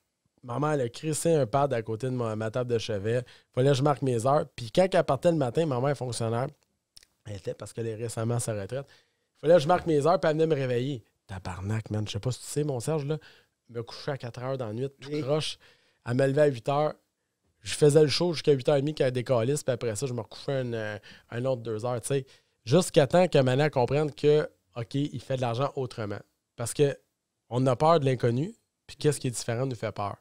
Maman, elle a crissé un pad à côté de ma table de chevet. Il fallait que je marque mes heures. Puis quand elle partait le matin, maman est fonctionnaire. Elle était parce qu'elle est récemment à sa retraite. Il fallait que je marque mes heures, puis elle venait me réveiller. Tabarnak, man. Je sais pas si tu sais, mon Serge, là. Me coucher à 4 heures dans la nuit, tout croche. Elle me levait à 8 heures. Je faisais le show jusqu'à 8h30 qu'elle décalisse, puis après ça, je me recouchais un autre 2 heures, tu sais. Jusqu'à temps que Manon comprenne que, OK, il fait de l'argent autrement. Parce qu'on a peur de l'inconnu, puis qu'est-ce qui est différent nous fait peur.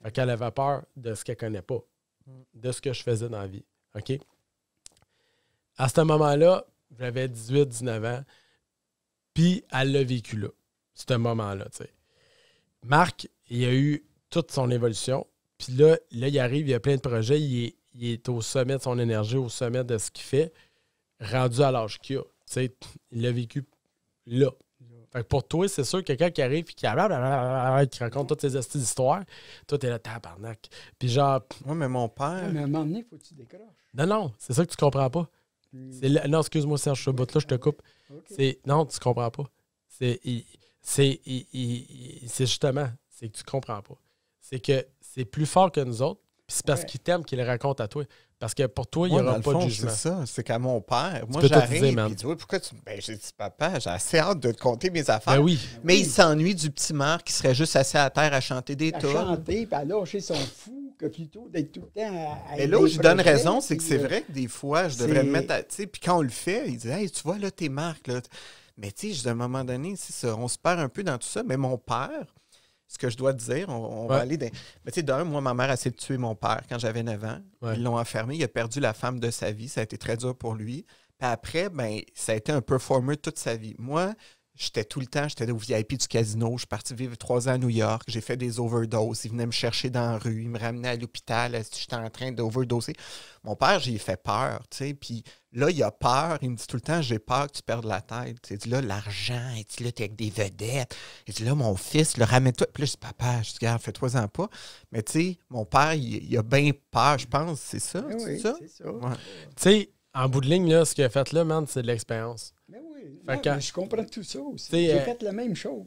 Fait qu'elle avait peur de ce qu'elle connaît pas, de ce que je faisais dans la vie. OK? À ce moment-là, j'avais 18-19 ans, puis elle l'a vécu là, ce moment-là, tu sais. Marc, il a eu toute son évolution. Puis là, il arrive, il y a plein de projets. Il est au sommet de son énergie, au sommet de ce qu'il fait, rendu à l'âge qu'il a. Tu sais, il l'a vécu là. Fait que pour toi, c'est sûr, quelqu'un qui arrive et qui raconte toutes ces histoires, toi, t'es là, tabarnak. Puis genre. Oui, mais mon père. Ouais, mais à un moment donné, il faut que tu décroches. Non, c'est ça que tu comprends pas. Non, excuse-moi, Serge, ce bout-là, je te coupe. Okay. Non, tu comprends pas. C'est justement, c'est que tu comprends pas. C'est que c'est plus fort que nous autres, puis c'est parce qu'il t'aime qu'il le raconte à toi. Parce que pour toi, il n'y aura pas de jugement. C'est ça, c'est qu'à mon père, moi j'arrive, et il dit, oui, pourquoi tu... Ben, j'ai dit, papa, j'ai assez hâte de te conter mes affaires. Ben oui. Mais il s'ennuie du petit Marc qui serait juste assis à terre à chanter des tunes. À chanter, puis à lâcher son fou, que plutôt d'être tout le temps à mais là où je donne raison, c'est que c'est vrai que des fois, je devrais me mettre à... Tu sais, puis quand on le fait, il dit, hey, tu vois, là, t'es Marc, là. Mais tu sais, à un moment donné, c'est ça, on se perd un peu dans tout ça. Mais mon père... Ce que je dois te dire, on va aller... Mais tu sais, d'un, moi, ma mère a essayé de tuer mon père quand j'avais 9 ans. Ouais. Ils l'ont enfermé. Il a perdu la femme de sa vie. Ça a été très dur pour lui. Puis après, ben, ça a été un performer toute sa vie. Moi, j'étais tout le temps, j'étais au VIP du casino. Je suis parti vivre 3 ans à New York. J'ai fait des overdoses. Il venait me chercher dans la rue. Il me ramenait à l'hôpital. J'étais en train d'overdoser. Mon père, j'ai fait peur, tu sais. Puis là, il a peur. Il me dit tout le temps, j'ai peur que tu perdes la tête. Il dit là, l'argent. Il dit là, t'es avec des vedettes. Il dit là, mon fils, le ramène-toi. Puis là, je dis, papa, je dis, regarde, fais-toi-en pas. Mais tu sais, mon père, il a bien peur, je pense. C'est ça? Oui, c'est ça? C'est ça. Ouais. Tu sais, en bout de ligne, là, ce qu'il a fait là, man, c'est de l'expérience. Mais oui, mais je comprends tout ça aussi. J'ai fait la même chose.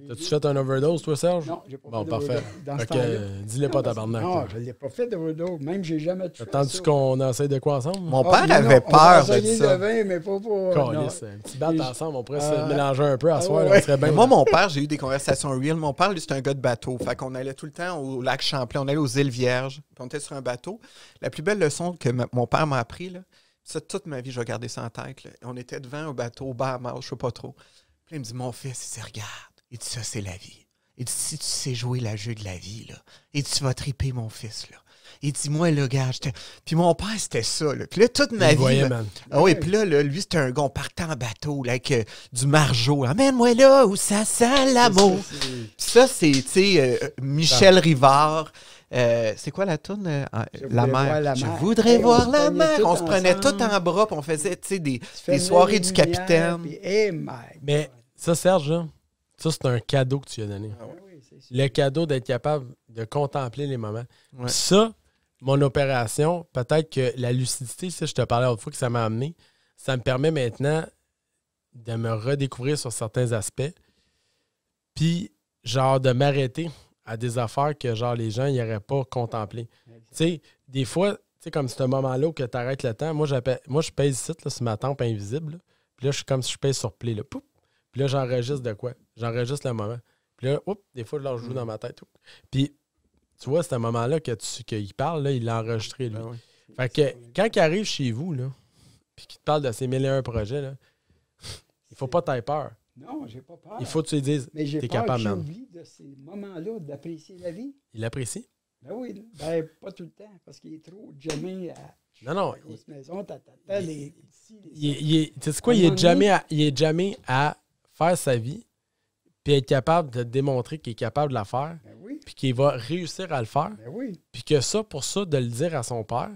T'as-tu fait un overdose, toi, Serge? Non, j'ai pas fait d'overdose. Bon, parfait. Dis-le pas, tabarnak. Non, je ne l'ai pas fait d'overdose. Même, j'ai jamais fait ça. Attends-tu qu'on essaye de quoi ensemble? Mon père avait peur de ça. De vin, mais pas pour... Un petit bat ensemble, on pourrait se mélanger un peu à soir. On serait bien. Moi, mon père, j'ai eu des conversations real. Mon père, lui, c'est un gars de bateau. Fait qu'on allait tout le temps au lac Champlain. On allait aux îles Vierges. Puis on était sur un bateau. La plus belle leçon que mon père m'a appris, là, ça, toute ma vie, je vais garder ça en tête. Là. On était devant un bateau au Bahamas, je sais pas trop. Puis il me dit, mon fils, il dit, regarde. Il dit, ça, c'est la vie. Il dit, si tu sais jouer le jeu de la vie, là, il dit, tu vas triper, mon fils, là. Il dit, moi, là, gars, j'étais... Puis mon père, c'était ça, là. Puis là, toute ma vie... Voyait, man. Ah oui, puis là, lui, c'était un gars, on partait en bateau, là, avec du margeau. Emmène-moi là où ça sent l'amour. Puis ça, c'est, tu sais, Michel Rivard... c'est quoi la toune? La mer. Je voudrais voir la mer. On se prenait tout en bras, puis on faisait des soirées du capitaine. Mais ça, Serge, là, ça, c'est un cadeau que tu as donné. Ah oui, le cadeau d'être capable de contempler les moments. Ouais. Ça, mon opération, peut-être que la lucidité, ça, je te parlais l'autre fois que ça m'a amené, ça me permet maintenant de me redécouvrir sur certains aspects, puis genre de m'arrêter à des affaires que genre les gens n'auraient pas contemplées. Tu sais, des fois, tu sais, comme ce moment-là où tu arrêtes le temps, moi je pèse ici, là, sur ma tempe invisible, là, puis là, je suis comme si je pèse sur play, là, poup, puis là, j'enregistre de quoi? J'enregistre le moment. Puis là, des fois, je joue dans ma tête. Puis, tu vois, c'est un moment-là qu'il parle, là, il l'a enregistré, lui. Ben oui. Fait que quand il arrive chez vous, là, puis qu'il te parle de ses 1001 projets, là, il faut pas t'avoir peur. Non, j'ai pas peur. Il faut que tu lui dises, mais j'ai t'es peur capable, que j'oublie de ces moments-là d'apprécier la vie. Il l'apprécie? Ben oui, ben pas tout le temps, parce qu'il est trop jamais à Non. la grosse maison, les... Tu sais quoi, il est jamais à faire sa vie, puis être capable de démontrer qu'il est capable de la faire, puis qu'il va réussir à le faire, puis que ça, pour ça, de le dire à son père,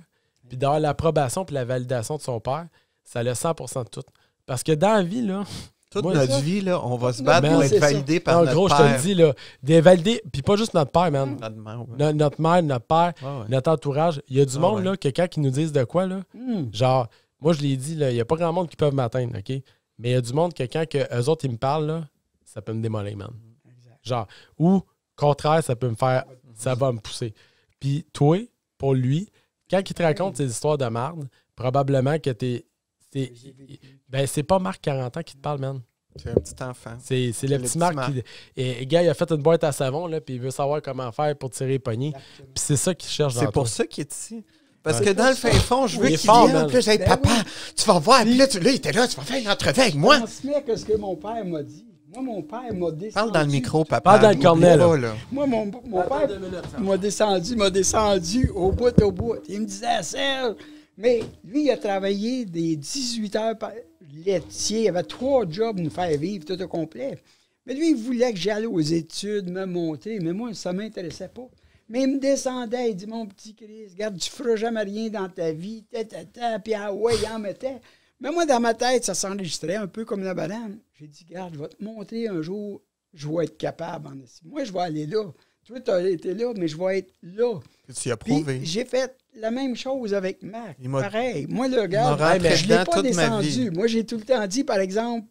puis d'avoir l'approbation puis la validation de son père, ça a le 100% de tout. Parce que dans la vie, là... Toute notre vie, là, on va se battre pour être validé par notre gros, père. Je te le dis, là, de valider, puis pas juste notre père, man. Notre mère, notre père, notre entourage. Il y a du monde, là, que quand ils nous disent de quoi, là, genre, moi, je l'ai dit, là, il n'y a pas grand monde qui peut m'atteindre, OK? Mais il y a du monde que quand eux autres, ils me parlent, là, ça peut me démolir, man. Exact. Genre, ou, contraire, ça peut me faire, ça va me pousser. Puis toi, pour lui, quand il te raconte ces histoires de merde, probablement que ben, c'est pas Marc 40 ans qui te parle, man. C'est un petit enfant. C'est le petit Marc qui... Et le gars, il a fait une boîte à savon, là, puis il veut savoir comment faire pour tirer les poignées. Puis c'est ça qu'il cherche dans C'est pour ça qu'il est ici. Parce que dans le fin fond, je veux qu'il vienne. Puis là, j'ai dit, papa, tu vas voir. Puis là, il était là, tu vas faire une entrevue avec moi. Transmets ce que mon père m'a dit. Moi, mon père m'a descendu. Parle dans le micro, papa. Parle dans le cornet, là. Moi, mon père m'a descendu au bout. Il me disait, Serge... Mais lui, il a travaillé des 18 heures par laitier. Il avait 3 jobs nous faire vivre tout au complet. Mais lui, il voulait que j'aille aux études, me monter. Mais moi, ça ne m'intéressait pas. Mais il me descendait. Il dit, mon petit Chris, regarde, tu ne feras jamais rien dans ta vie. Puis il en mettait. Mais moi, dans ma tête, ça s'enregistrait un peu comme la banane. J'ai dit, regarde, je vais te montrer un jour, je vais être capable. Moi, je vais aller là. Toi, tu as été là, mais je vais être là. Tu as prouvé. Puis, j'ai fait la même chose avec Marc. Pareil. Moi, le gars, je ne l'ai pas descendu. Moi, j'ai tout le temps dit, par exemple,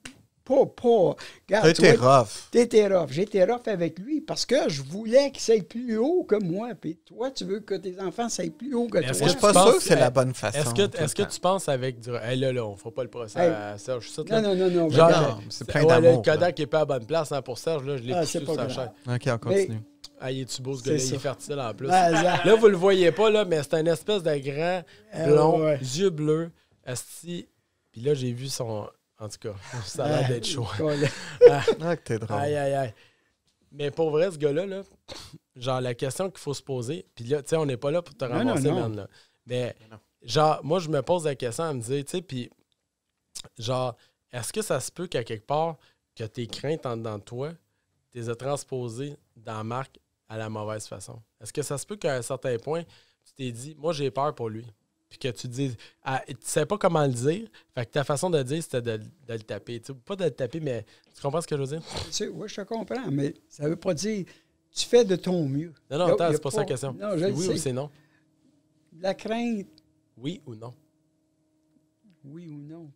pas. T'étais rough. T'étais rough. J'étais rough avec lui parce que je voulais qu'il s'aille plus haut que moi. Puis toi, tu veux que tes enfants s'aillent plus haut que toi. Je suis pas sûr que c'est la bonne façon. Est-ce que tu penses avec du... Hey, là, on ne fera pas le procès à Serge. Non. Genre, c'est plein d'amour. Le Kodak n'est pas à bonne place pour Serge. Là, je l'ai poussé sur sa chaîne. OK, on continue. Ah, il est-tu beau, ce gars-là? Il est fertile en plus. Là, vous le voyez pas, là, mais c'est un espèce de grand blond, yeux bleus, asti. Puis là, j'ai vu son... En tout cas, ça a l'air d'être chaud. Que t'es drôle. Aïe. Mais pour vrai, ce gars-là, là, genre, la question qu'il faut se poser, puis là, tu sais, on n'est pas là pour te ramasser, man, là. Mais, genre, moi, je me pose la question à me dire, tu sais, puis, genre, est-ce que ça se peut qu'à quelque part, que tes craintes en dedans de toi, tu les as transposées dans Marc à la mauvaise façon? Est-ce que ça se peut qu'à un certain point, tu t'es dit, moi, j'ai peur pour lui? Puis que tu te dises, tu sais pas comment le dire, fait que ta façon de le dire, c'était de le taper. T'sais, pas de le taper, mais tu comprends ce que je veux dire? Oui, je te comprends, mais ça veut pas dire, tu fais de ton mieux. Non, attends, c'est pas ça la question. Non, oui ou c'est non? La crainte. Oui ou non? Oui ou non?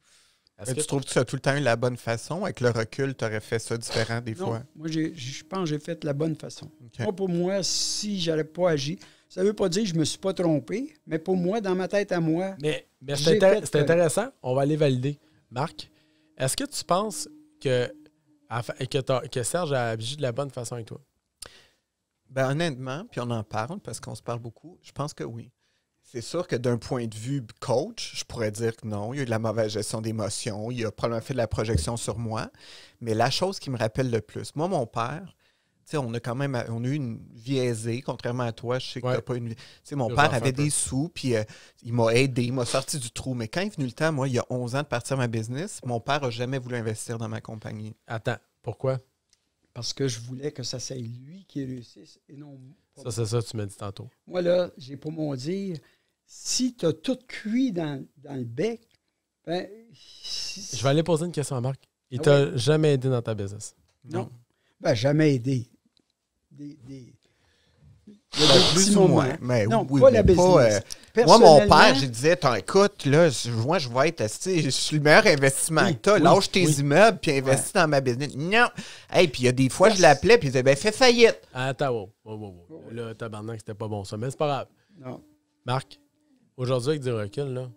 Est-ce que tu trouves que tu as tout le temps eu la bonne façon? Avec le recul, tu aurais fait ça différent des fois? Moi, je pense que j'ai fait la bonne façon. Okay. Moi, pour moi, si j'avais pas agi, ça ne veut pas dire que je ne me suis pas trompé, mais pour moi, dans ma tête à moi... Mais c'est intéressant. On va aller valider. Marc, est-ce que tu penses que Serge a agi de la bonne façon avec toi? Ben, honnêtement, puis on en parle parce qu'on se parle beaucoup, je pense que oui. C'est sûr que d'un point de vue coach, je pourrais dire que non, il y a eu de la mauvaise gestion d'émotions, il a probablement fait de la projection sur moi. Mais la chose qui me rappelle le plus, moi, mon père, tu sais, on a eu une vie aisée, contrairement à toi, je sais que tu n'as pas une vie. Tu sais, mon père avait des sous, puis il m'a aidé, il m'a sorti du trou. Mais quand est venu le temps, moi, il y a 11 ans de partir ma business, mon père n'a jamais voulu investir dans ma compagnie. Attends, pourquoi? Parce que je voulais que ça soit lui qui réussisse et non moi. Ça, c'est ça que tu m'as dit tantôt. Moi, là, j'ai pour mon dire, si tu as tout cuit dans le bec, ben... Je vais aller poser une question à Marc. Il t'a jamais aidé dans ta business? Non. Ben, jamais aidé. Plus ou moins. Mais non, oui, pas mais la business. Moi, mon père, je disais, écoute, là, moi, je vais être, je suis le meilleur investissement que tu as. Lâche tes immeubles puis investis dans ma business. Non. Hey, puis il y a des fois, je l'appelais puis il disait, ben, fais faillite. Attends, là, tabarnak, c'était pas bon ça, mais c'est pas grave. Non. Marc, aujourd'hui, avec du recul, là,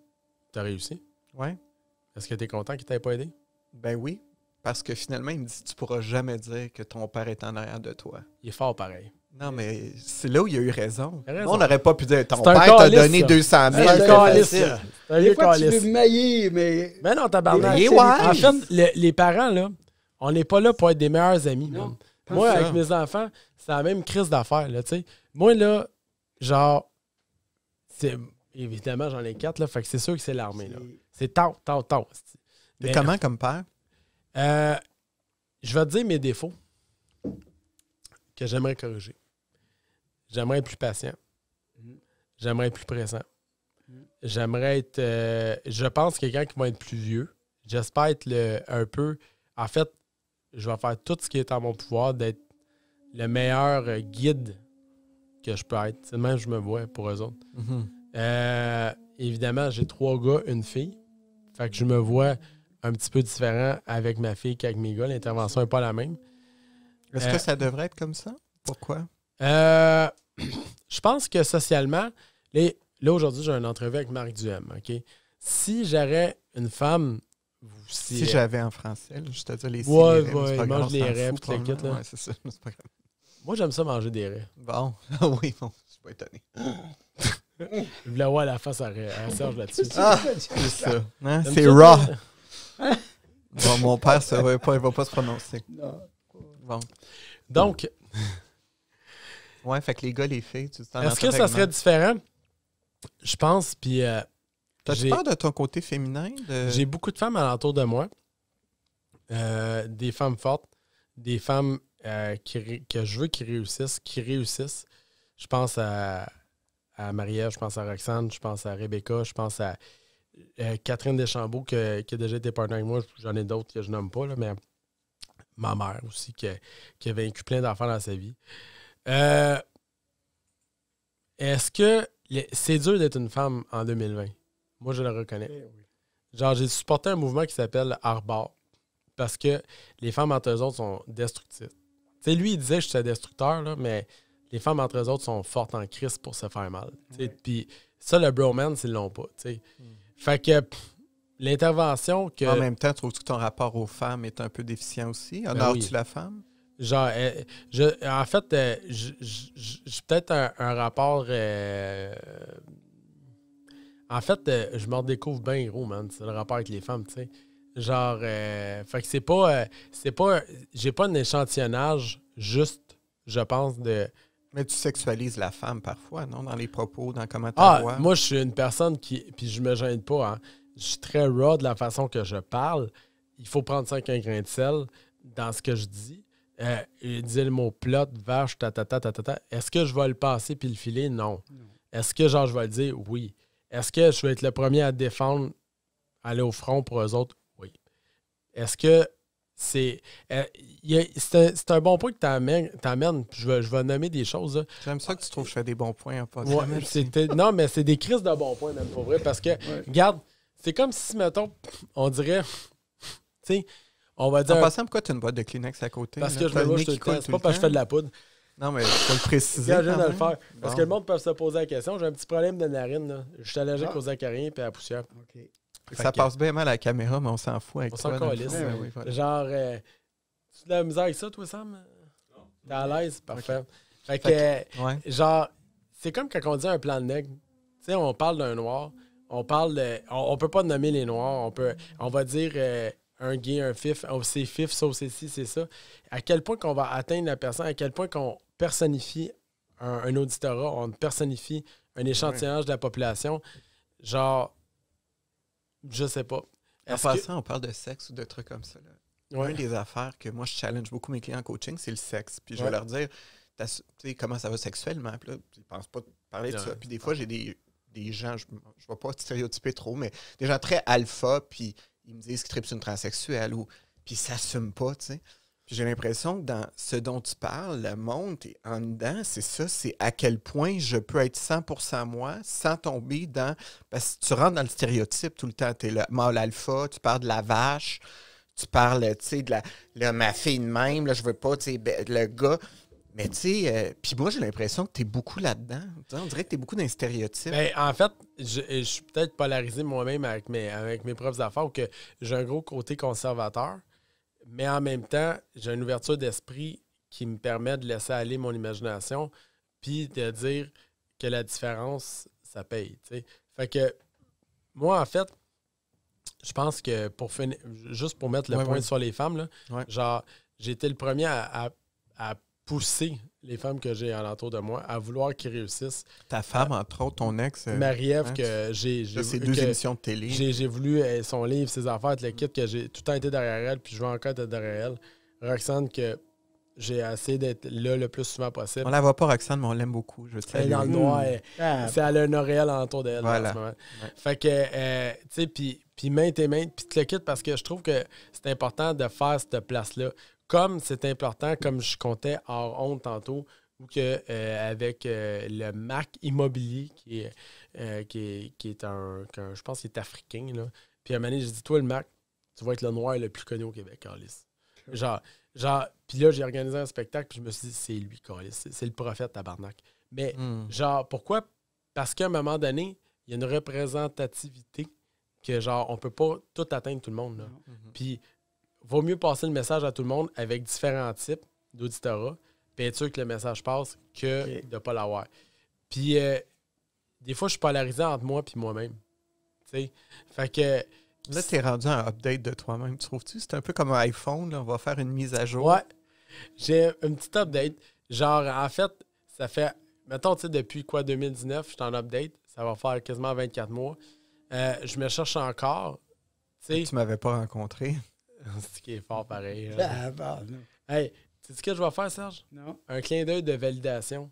t'as réussi? Oui. Est-ce que t'es content qu'il t'ait pas aidé? Ben oui. Parce que finalement, il me dit, tu pourras jamais dire que ton père est en arrière de toi. Il est fort pareil. Non, mais c'est là où il a eu raison. On n'aurait pas pu dire, ton père t'a donné 200 000. C'est un calice, ça. Des fois, tu veux mailler, mais... Mais non, tabarnak. En fait, les parents, là, on n'est pas là pour être des meilleurs amis. Moi, avec mes enfants, c'est la même crise d'affaires, là, tu sais. Moi, là, genre, évidemment, j'en ai 4, là, fait que c'est sûr que c'est l'armée. Là. C'est tard. Mais comment comme père? Je vais te dire mes défauts que j'aimerais corriger. J'aimerais être plus patient. J'aimerais être plus présent. J'aimerais être... je pense quelqu'un qui va être plus vieux. J'espère être un peu... En fait, je vais faire tout ce qui est en mon pouvoir d'être le meilleur guide que je peux être. C'est le même que je me vois pour eux autres. Évidemment, j'ai 3 gars, une fille. Fait que je me vois un petit peu différent avec ma fille qu'avec mes gars. L'intervention n'est pas la même. Est-ce que ça devrait être comme ça? Pourquoi? Je pense que socialement, là aujourd'hui, j'ai une entrevue avec Marc Duhem. OK? Si j'aurais une femme... Si j'avais en français, là, je te dis les il mange des raies et tout le kit. Ouais, c'est ça, c'est pas grave. Moi, j'aime ça manger des raies. Bon, oui, bon, je suis pas étonné. Je voulais voir la face à Serge là-dessus. C'est ça. Hein? C'est raw. Bon, mon père, il va pas se prononcer. Non. Bon. Donc... Ouais, fait que les gars, les filles, tu est-ce que ça serait différent? Je pense, puis... T'as-tu peur de ton côté féminin? J'ai beaucoup de femmes alentour de moi. Des femmes fortes. Des femmes que je veux qui réussissent. Je pense à Marie-Ève, je pense à Roxane, je pense à Rebecca, je pense à Catherine Deschambault qui a déjà été partenaire avec moi. J'en ai d'autres que je nomme pas, là, mais ma mère aussi qui a vaincu plein d'enfants dans sa vie. Est-ce que c'est dur d'être une femme en 2020? Moi, je le reconnais. Oui. Genre, j'ai supporté un mouvement qui s'appelle Arbor parce que les femmes entre eux autres sont destructrices. Tu sais, lui, il disait que j'étais destructeur, là, mais les femmes entre eux autres sont fortes en crise pour se faire mal. Puis ça, le bromance, ils l'ont pas. Fait que l'intervention que... En même temps, trouves-tu que ton rapport aux femmes est un peu déficient aussi? Honores-tu la femme? Genre, en fait, j'ai peut-être un rapport... En fait, je me redécouvre bien gros, man. C'est le rapport avec les femmes, tu sais. Genre, fait que c'est pas... j'ai pas un échantillonnage juste, je pense, de... Mais tu sexualises la femme parfois, non? Dans les propos, dans comment tu vois. Moi, je suis une personne qui... Puis je me gêne pas, hein. Je suis très raw de la façon que je parle. Il faut prendre ça avec un grain de sel dans ce que je dis. Il disait le mot plot, vache, ta. Est-ce que je vais le passer puis le filer? Non. Est-ce que, genre, je vais le dire? Oui. Est-ce que je vais être le premier à défendre, aller au front pour eux autres? Oui. Est-ce que c'est un bon point que tu amènes. Je vais nommer des choses. Là. J'aime ça que tu trouves que je fais des bons points en passant. Ouais, non, mais c'est des crises de bons points, même pour vrai. Parce que, regarde, c'est comme si, mettons, on dirait, tu sais, on va dire... En passant, pourquoi tu as une boîte de Kleenex à côté? Parce que je me mouche tout le temps. C'est pas parce que je fais de la poudre. Non, mais il faut le préciser. Je viens de le faire. Parce que le monde peut se poser la question. J'ai un petit problème de narine. Là. Je suis allergique aux acariens et à la poussière. Okay. Ça passe bien mal à la caméra, mais on s'en fout avec toi. On s'en calisse. Oui, voilà. Genre, tu as de la misère avec ça, toi, Sam? Non. T'es à l'aise? Parfait. Okay. Fait que, genre, c'est comme quand on dit un plan de nègre. Tu sais, on parle d'un noir. On parle de... On peut pas nommer les noirs. On va dire... un gay, un fif, c'est fif, ça, c'est ci, c'est ça. À quel point qu'on va atteindre la personne, à quel point qu'on personnifie un auditorat, on personnifie un échantillonnage de la population. Genre, je sais pas. En passant, on parle de sexe ou de trucs comme ça. Une des affaires que moi, je challenge beaucoup mes clients en coaching, c'est le sexe. Puis je vais leur dire, tu sais, comment ça va sexuellement. Puis là, ils ne pensent pas parler de ça. Puis des fois, j'ai des gens, je ne vais pas stéréotyper trop, mais des gens très alpha, puis ils me disent qu'ils trippent sur une transsexuelle ou puis ils s'assument pas, tu sais. Puis j'ai l'impression que dans ce dont tu parles, le monde, t'es en dedans, c'est ça, c'est à quel point je peux être 100% moi sans tomber dans... Parce que tu rentres dans le stéréotype tout le temps. T'es le mâle alpha, tu parles de la vache, tu parles, tu sais, de ma fille de même, là, je veux pas, tu sais, le gars... Mais tu sais, puis moi, j'ai l'impression que tu es beaucoup là-dedans. On dirait que tu es beaucoup dans les stéréotypes. Ben, en fait, je suis peut-être polarisé moi-même avec mes propres affaires ou que j'ai un gros côté conservateur, mais en même temps, j'ai une ouverture d'esprit qui me permet de laisser aller mon imagination puis de dire que la différence, ça paye. T'sais. Fait que moi, en fait, je pense que pour finir, juste pour mettre le point sur les femmes, là, genre, j'ai été le premier à pousser les femmes que j'ai alentour de moi à vouloir qu'ils réussissent. Ta femme, entre autres, ton ex. Marie-Ève, hein, que j'ai c'est 2 émissions de télé. J'ai voulu son livre, ses affaires, le kit, que j'ai tout le temps été derrière elle, puis je veux encore être derrière elle. Roxane, que j'ai essayé d'être là le plus souvent possible. On la voit pas, Roxane, mais on l'aime beaucoup. Je Elle est dans le noir. Elle a un auréole autour d'elle voilà. en ce moment. Ouais. Fait que, tu sais, puis maintes et maintes, puis te le quitte parce que je trouve que c'est important de faire cette place-là. Comme c'est important, comme je comptais hors honte tantôt, ou que avec le Marc Immobilier, qui est un je pense qu'il est africain, là. Puis à un moment donné, j'ai dit, toi, le Marc, tu vas être le noir le plus connu au Québec, Carlis. Genre, puis là, j'ai organisé un spectacle, puis je me suis dit, c'est lui, Carlis. C'est le prophète, tabarnak. Mais, genre, pourquoi? Parce qu'à un moment donné, il y a une représentativité que, genre, on peut pas tout atteindre tout le monde, là. Puis, vaut mieux passer le message à tout le monde avec différents types d'auditorat, puis être sûr que le message passe que de ne pas l'avoir. Puis, des fois, je suis polarisé entre moi et moi-même. Tu sais? Fait que. Là, tu es rendu un update de toi-même, trouves-tu? C'est un peu comme un iPhone, là. On va faire une mise à jour. Ouais. J'ai une petite update. Genre, en fait, ça fait. Mettons, tu sais, depuis 2019, je suis en update. Ça va faire quasiment 24 mois. Je me cherche encore. Tu m'avais pas rencontré. C'est ce qui est fort pareil. Hey, sais-tu ce que je vais faire, Serge? Non. Un clin d'œil de validation.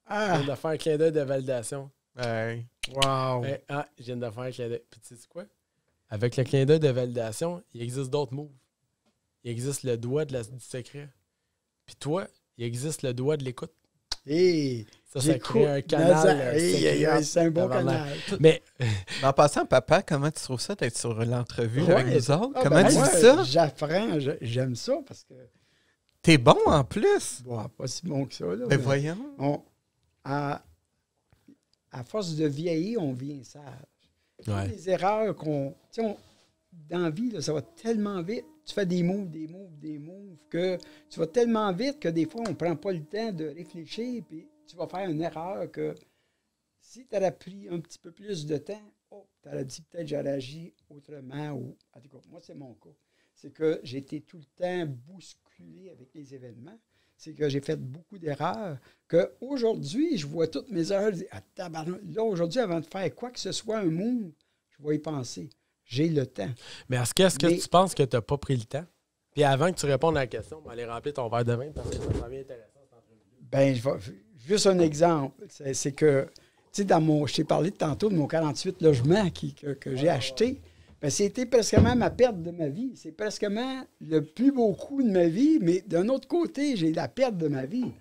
Ah! Je viens de faire un clin d'œil de validation. Ouais. Wow! Je viens de faire un clin d'œil. Puis tu sais quoi? Avec le clin d'œil de validation, il existe d'autres moves. Il existe le doigt du secret. Puis toi, il existe le doigt de l'écoute. Hey, ça crée un canal. C'est un bon canal. Mais en passant, papa, comment tu trouves ça d'être sur l'entrevue Ouais. avec nous autres? Comment Ben tu moi, dis ça? J'apprends, j'aime ça parce que. T'es bon en plus. Bon, pas si bon que ça. Là, Ben voyons. À force de vieillir, on devient sage. Ouais. Les erreurs qu'on. Dans la vie, là, ça va tellement vite. Tu fais des moves, que tu vas tellement vite que des fois, on ne prend pas le temps de réfléchir, puis tu vas faire une erreur que si tu aurais pris un petit peu plus de temps, tu aurais dit peut-être j'aurais agi autrement. Ou, en tout cas, moi, c'est mon cas. C'est que j'ai été tout le temps bousculé avec les événements. C'est que j'ai fait beaucoup d'erreurs. Qu'aujourd'hui, je vois toutes mes erreurs. Je dis, là, aujourd'hui, avant de faire quoi que ce soit, un move, je vais y penser. J'ai le temps. Mais est-ce que tu penses que tu n'as pas pris le temps? Puis avant que tu répondes à la question, on va aller remplir ton verre de vin parce que ça devient intéressant. Bien, juste un exemple. C'est que, tu sais, je t'ai parlé tantôt de mon 48 logements que j'ai acheté. Bien, c'était presque ma perte de ma vie. C'est presque le plus beau coup de ma vie, mais d'un autre côté, j'ai la perte de ma vie.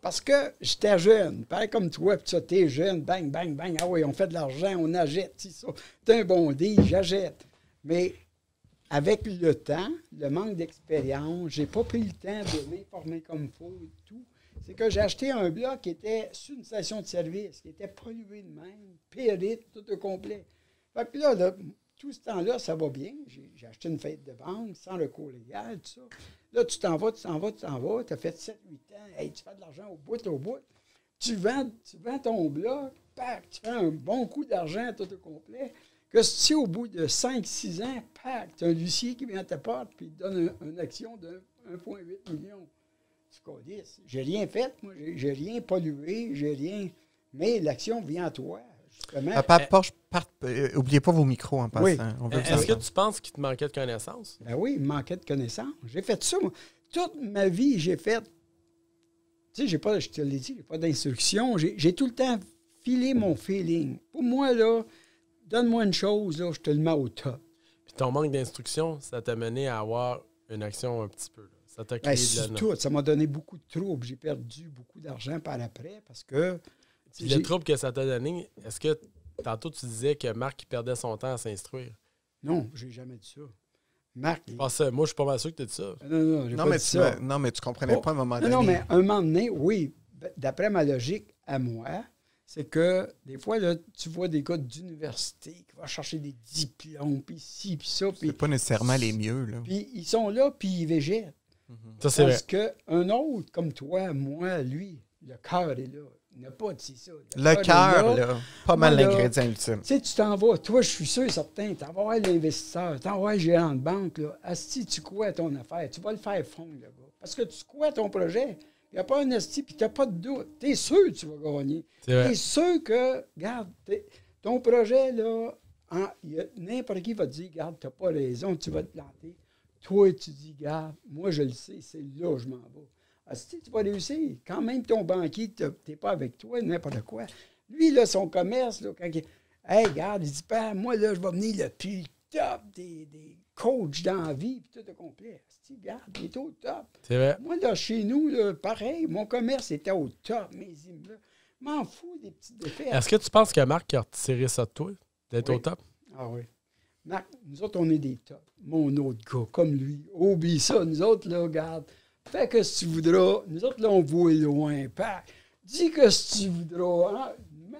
Parce que j'étais jeune, pareil comme toi, puis tu es jeune, bang, bang, bang, ah oui, on fait de l'argent, on achète, ça. T'es un bon deal, j'achète. Mais avec le temps, le manque d'expérience, j'ai pas pris le temps de m'informer comme il faut et tout. C'est que j'ai acheté un bloc qui était sur une station de service, qui était pollué de même, périte, tout au complet. Fait que là, tout ce temps-là, ça va bien. J'ai acheté une fête de banque sans recours légal, tout ça. Là, tu t'en vas, tu as fait 7-8 ans, hey, tu fais de l'argent au bout. Tu vends ton bloc, pac, tu fais un bon coup d'argent tout au complet. Que si au bout de 5-6 ans, pac, tu as un huissier qui vient à ta porte et il te donne une action de 1,8 million. Tu connais, j'ai rien fait, moi, j'ai rien pollué, j'ai rien. Mais l'action vient à toi. Papa, oubliez pas vos micros en passant. Oui. Est-ce que tu penses qu'il te manquait de connaissances? Ben oui, il me manquait de connaissances. J'ai fait ça, moi. Toute ma vie, j'ai fait... Tu sais, je te l'ai dit, j'ai pas d'instruction. J'ai tout le temps filé mon feeling. Pour moi, là, donne-moi une chose, là, je te le mets au top. Puis ton manque d'instruction, ça t'a mené à avoir une action un petit peu. Là. Ça t'a créé de la... Tout, ça m'a donné beaucoup de troubles. J'ai perdu beaucoup d'argent par après parce que... Puis le trouble que ça t'a donné, est-ce que tantôt tu disais que Marc il perdait son temps à s'instruire? Non, j'ai jamais dit ça. Marc... Moi, je suis pas mal sûr que tu as dit ça. Non, j'ai pas dit ça. Non, mais tu comprenais pas à un moment donné. Non, mais à un moment donné, oui, d'après ma logique à moi, c'est que des fois, là, tu vois des gars d'université qui vont chercher des diplômes, puis ci, puis ça. C'est pas nécessairement les mieux, là. Puis ils sont là, puis ils végètent. Ça, c'est vrai. Parce qu'un autre, comme toi, moi, lui, le cœur est là. Il n'a pas dit ça. Le cœur, là, pas mal l'ingrédient ultime. Tu sais, tu t'en vas, toi, je suis sûr et certain, tu vas voir l'investisseur, tu vas voir le gérant de banque, là. Asti, tu crois à ton affaire, tu vas le faire fondre, le gars. Parce que tu crois à ton projet. Il n'y a pas un esti, puis tu n'as pas de doute. Tu es sûr que tu vas gagner. Tu es sûr que, regarde, ton projet, là, n'importe qui va te dire, regarde, tu n'as pas raison, tu vas te planter. Toi, tu dis, regarde, moi, je le sais, c'est là que je m'en vais. Asti, tu vas réussir. Quand même ton banquier, tu n'es pas avec toi, n'importe quoi. Lui, là, son commerce, là, quand il... Hey, regarde, il dit, père, moi, là, je vais venir le plus top des coachs dans la vie, puis tout est complet. Regarde, il est au top. C'est vrai. Moi, là, chez nous, là, pareil, mon commerce était au top. Mes immeubles. Je m'en fous des petites défaites. Est-ce que tu penses que Marc a retiré ça de toi, d'être au top? Ah oui. Marc, nous autres, on est des tops. Mon autre gars, comme lui. Oublie ça. Nous autres, là, regarde. Fais que si tu voudras. Nous autres, là, on voit loin. Père, dis que si tu voudras. Hein?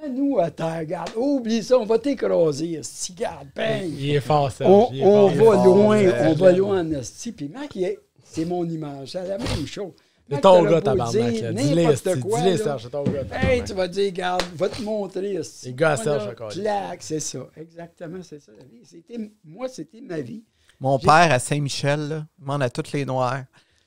Mets-nous à terre, regarde. Oublie ça, on va t'écraser. Si, garde, bang. Il est fort, Serge. On va loin, on va loin en esti. Puis Marc, c'est mon image. C'est la même chose. C'est ton gars, tabarnak. Dis-le, Serge, c'est ton gars. Hey, tu vas dire, regarde, va te montrer. Les gars à Serge, encore. Clac, c'est ça. Exactement, c'est ça la vie. Moi, c'était ma vie. Mon père à Saint-Michel, là, demande à toutes les Noirs.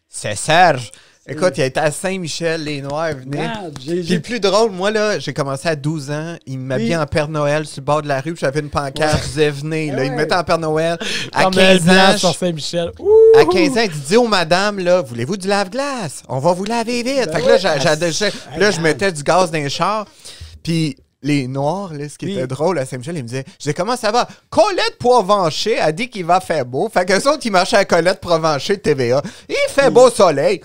C'est Serge! Écoute, il a été à Saint-Michel, les Noirs venaient. Puis le plus drôle, moi, là, j'ai commencé à 12 ans. Il m'habillait en Père Noël sur le bord de la rue. Puis j'avais une pancarte, je disais, venez. Là, il me mettait en Père Noël. À 15 ans, sur Saint-Michel. À 15 ans, il dit aux madame, là, voulez-vous du lave-glace? On va vous laver vite. Fait que là, je mettais du gaz dans les chars. Puis les Noirs, là, ce qui était drôle à Saint-Michel, ils me disaient, je disais, comment ça va? Colette Provencher a dit qu'il va faire beau. Fait qu'eux autres, ils marchaient à Colette Provencher de TVA. Il fait beau soleil.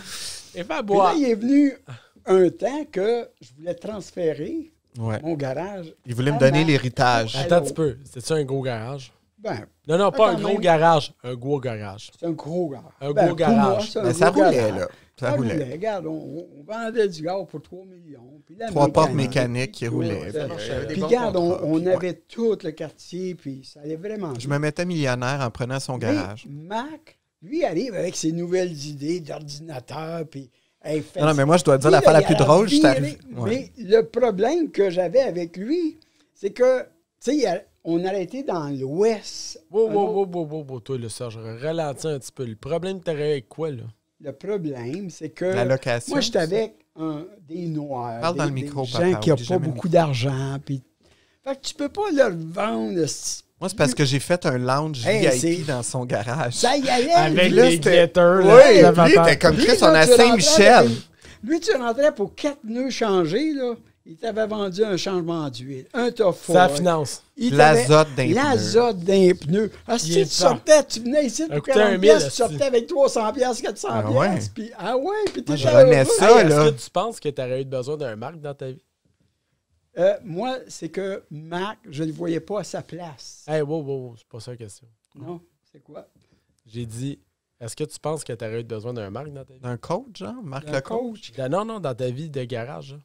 Et fait beau. Là, il est venu un temps que je voulais transférer mon garage. Il voulait me donner l'héritage. Attends un petit peu. C'est-tu un gros garage? Ben, non, pas un gros garage. Un gros garage. C'est un gros garage. Un gros garage. Moi, ça roulait, là. Ça roulait. Regarde, on vendait du gaz pour 3 millions. Puis 3 portes mécaniques qui roulaient. Puis regarde, on avait tout le quartier, puis ça allait vraiment bien. Je me mettais millionnaire en prenant son garage. Mac, lui, arrive avec ses nouvelles idées d'ordinateur, puis... Non, mais moi, je dois te dire l'affaire la plus drôle. Mais le problème que j'avais avec lui, c'est que, tu sais, on a été dans l'Ouest. Wow, toi, le Serge, ralentis un petit peu. Le problème, t'aurais avec quoi, là? Le problème, c'est que... La location. Moi, j'étais avec des Noirs. Parle dans le micro, des gens qui n'ont pas beaucoup d'argent. Puis... Fait que tu peux pas leur vendre... Moi, c'est parce que j'ai fait un lounge VIP dans son garage. Ça y allait. Avec les glitters. Oui, lui, t'es comme Chris, on est à Saint-Michel. Lui, tu rentrais pour 4 nœuds changés, là. Il t'avait vendu un changement d'huile, un tofu. Ça finance. L'azote d'un pneu. L'azote d'un pneu. Ah, si tu sortais, tu venais ici pour 40 pièces, tu sortais avec 300 pièces, 400 pièces. Puis, puis je renais ça, là. Est-ce que tu penses que tu aurais eu besoin d'un Marc dans ta vie? Moi, c'est que Marc, je ne le voyais pas à sa place. Hey, wow, c'est pas ça la question. Non, c'est quoi? J'ai dit, est-ce que tu penses que tu aurais eu besoin d'un Marc dans ta vie? D'un coach, genre? Marc le coach? Non, dans ta vie de garage.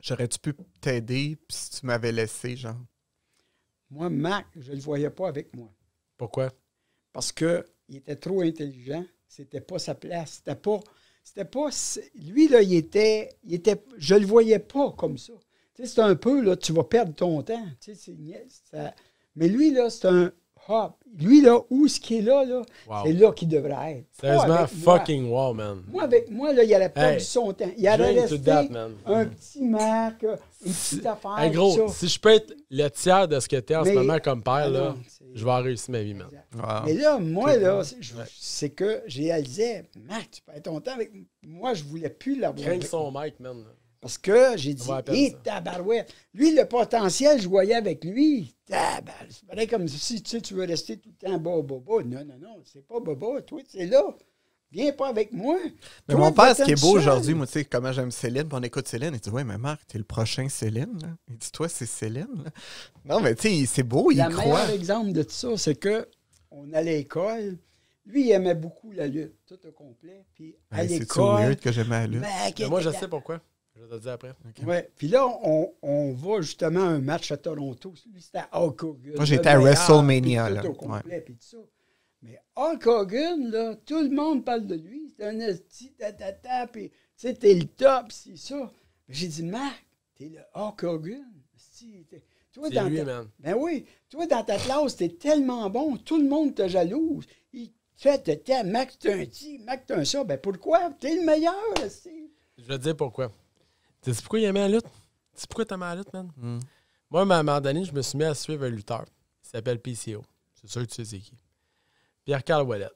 J'aurais-tu pu t'aider si tu m'avais laissé, genre? Moi, Marc, je ne le voyais pas avec moi. Pourquoi? Parce qu'il était trop intelligent. C'était pas sa place. C'était pas... Lui, là, il était... Je le voyais pas comme ça. Tu sais, c'est un peu, là, tu vas perdre ton temps. Tu sais, mais lui, là, c'est un hop. Lui, là, où ce qui est là, c'est là qu'il devrait être. Sérieusement, fucking wow, man. Moi, avec moi, là, il aurait perdu son temps. Il aurait resté un petit Marc, une petite affaire. Hey, gros, si je peux être le tiers de ce que tu es en ce moment comme père, là, je vais réussir ma vie, man. Wow. Mais là, moi, là, c'est que j'ai réalisé, Marc, tu perds ton temps avec moi, je voulais plus l'avoir. Crains son mic, man. Parce que j'ai dit, hé, tabarouette. Lui, le potentiel, je voyais avec lui. C'est pareil comme si tu veux rester tout le temps bas. Non, c'est pas bas. Toi, c'est là. Viens pas avec moi. Mais toi, mon père, ce qui est beau aujourd'hui, moi, tu sais, comment j'aime Céline, puis on écoute Céline, il dit, ouais, mais Marc, t'es le prochain Céline, là. Il dit, toi, c'est Céline, là. Non, mais tu sais, c'est beau, il croit. Le meilleur exemple de tout ça, c'est qu'on allait à l'école. Lui, il aimait beaucoup la lutte, tout au complet. Puis à l'école. C'est weird que j'aimais la lutte. Mais moi, je sais pourquoi. Je vais te dire après. Okay. Ouais. Puis là, on va justement à un match à Toronto. Lui, c'était Hulk Hogan. Moi, j'étais à WrestleMania, là. Tout au complet, puis tout ça. Mais Hulk Hogan, là, tout le monde parle de lui. C'est un petit puis tu sais, t'es le top, c'est ça. Mais j'ai dit, Marc, t'es le Hulk Hogan. Toi, c'est lui, man. Ben oui. Toi, dans ta classe, t'es tellement bon. Tout le monde te jalouse. Tu t'aimes, Max, t'es un ci, Max, t'es un ça. Ben pourquoi? T'es le meilleur, aussi. Je vais te dire pourquoi. Tu sais pourquoi il aimait la lutte? Tu sais pourquoi t'aimais la lutte, man? Moi, à un moment donné, je me suis mis à suivre un lutteur. Il s'appelle PCO. C'est sûr que tu sais c'est qui. Pierre-Carl Ouellette.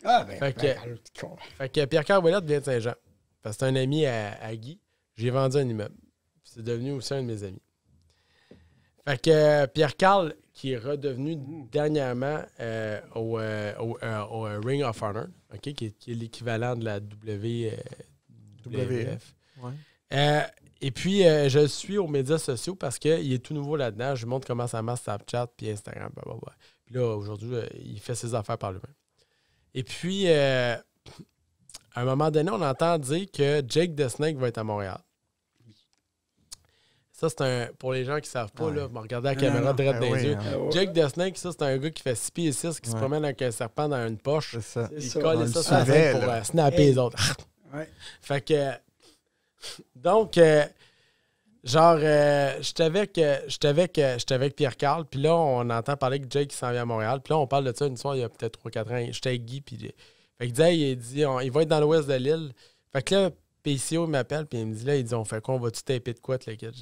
Ah, ben, fait que Pierre-Carl Ouellette vient de Saint-Jean. Parce que c'est un ami à Guy. J'ai vendu un immeuble. C'est devenu aussi un de mes amis. Fait que Pierre-Carl, qui est redevenu dernièrement au Ring of Honor, okay, qui est l'équivalent de la WWF. Ouais. Et puis, je le suis aux médias sociaux parce qu'il est tout nouveau là-dedans. Je lui montre comment ça marche Snapchat puis Instagram. Blablabla. Puis là, aujourd'hui, il fait ses affaires par lui-même. Et puis, à un moment donné, on entend dire que Jake the Snake va être à Montréal. Ça, c'est pour les gens qui ne savent pas, là, regardez la caméra droite dans les yeux. Jake the Snake, ça, c'est un gars qui fait 6 pieds 6 qui se promène avec un serpent dans une poche. C'est ça. Il colle ça sur la tête pour snapper les autres. Fait que... Donc, j'étais avec Pierre-Carl, puis là, on entend parler que Jake s'en vient à Montréal. Puis là, on parle de ça une soirée, il y a peut-être 3-4 ans. J'étais avec Guy, puis fait que il dit, il va être dans l'ouest de l'île. Fait que là, PCO, il m'appelle, puis il me dit, là, il dit, on fait quoi? On va-tu taper de quoi, le kid?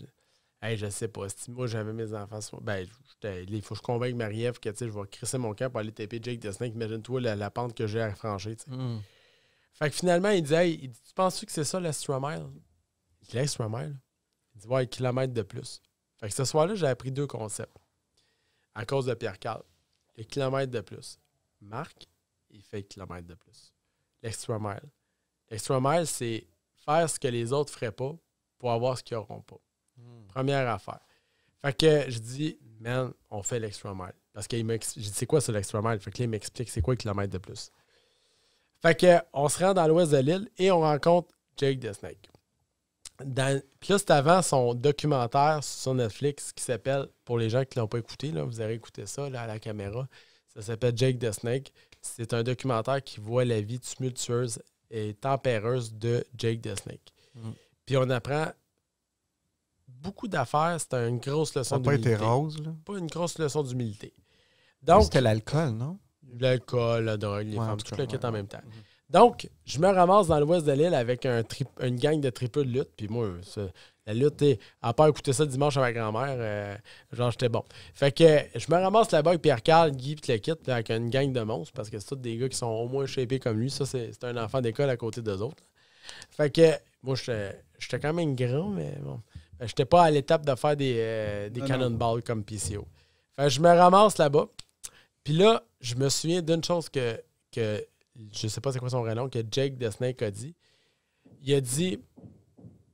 Hey, je sais pas. Moi, j'avais mes enfants. Ben, il faut que je convainque Marie-Ève que, je vais crisser mon camp pour aller taper Jake the Snake. Imagine-toi la pente que j'ai à franchir, Fait que finalement, il dit, hey, tu penses que c'est ça, l'Extra Mile? Il dit, l'Extra Mile? Il dit, ouais, kilomètre de plus. Fait que ce soir-là, j'ai appris 2 concepts. À cause de Pierre-Carl. Le kilomètre de plus. Marc, il fait le kilomètre de plus. L'Extra Mile. L'Extra Mile, c'est faire ce que les autres ne feraient pas pour avoir ce qu'ils n'auront pas. Première affaire. Fait que je dis, man, on fait l'Extra Mile. Parce qu'il j'ai dit, c'est quoi ça l'Extra Mile? Fait que là, il m'explique c'est quoi le kilomètre de plus. Fait que on se rend dans l'ouest de l'île et on rencontre Jake the Snake. Puis là, c'est avant son documentaire sur Netflix qui s'appelle, pour les gens qui ne l'ont pas écouté, là, vous avez écouté ça là, à la caméra, ça s'appelle Jake the Snake. C'est un documentaire qui voit la vie tumultueuse et tempéreuse de Jake the Snake. Puis on apprend beaucoup d'affaires. C'était une grosse leçon d'humilité. Ça n'a pas été rose, là? Pas une grosse leçon d'humilité. Donc, c'était l'alcool, non? L'alcool, la drogue, les femmes, tout le kit en même temps. Donc, je me ramasse dans l'ouest de l'île avec une gang de tripeux de lutte. Puis moi, la lutte, à part écouter ça dimanche avec ma grand-mère, genre, j'étais bon. Fait que je me ramasse là-bas avec Pierre-Carl, Guy, puis le kit, avec une gang de monstres, parce que c'est tous des gars qui sont au moins shapés comme lui. Ça, c'est un enfant d'école à côté d'eux autres. Fait que moi, j'étais quand même grand, mais bon. J'étais pas à l'étape de faire des cannonballs comme PCO. Fait que je me ramasse là-bas. Puis là, je me souviens d'une chose que je sais pas c'est quoi son vrai nom, que Jake the Snake a dit. Il a dit,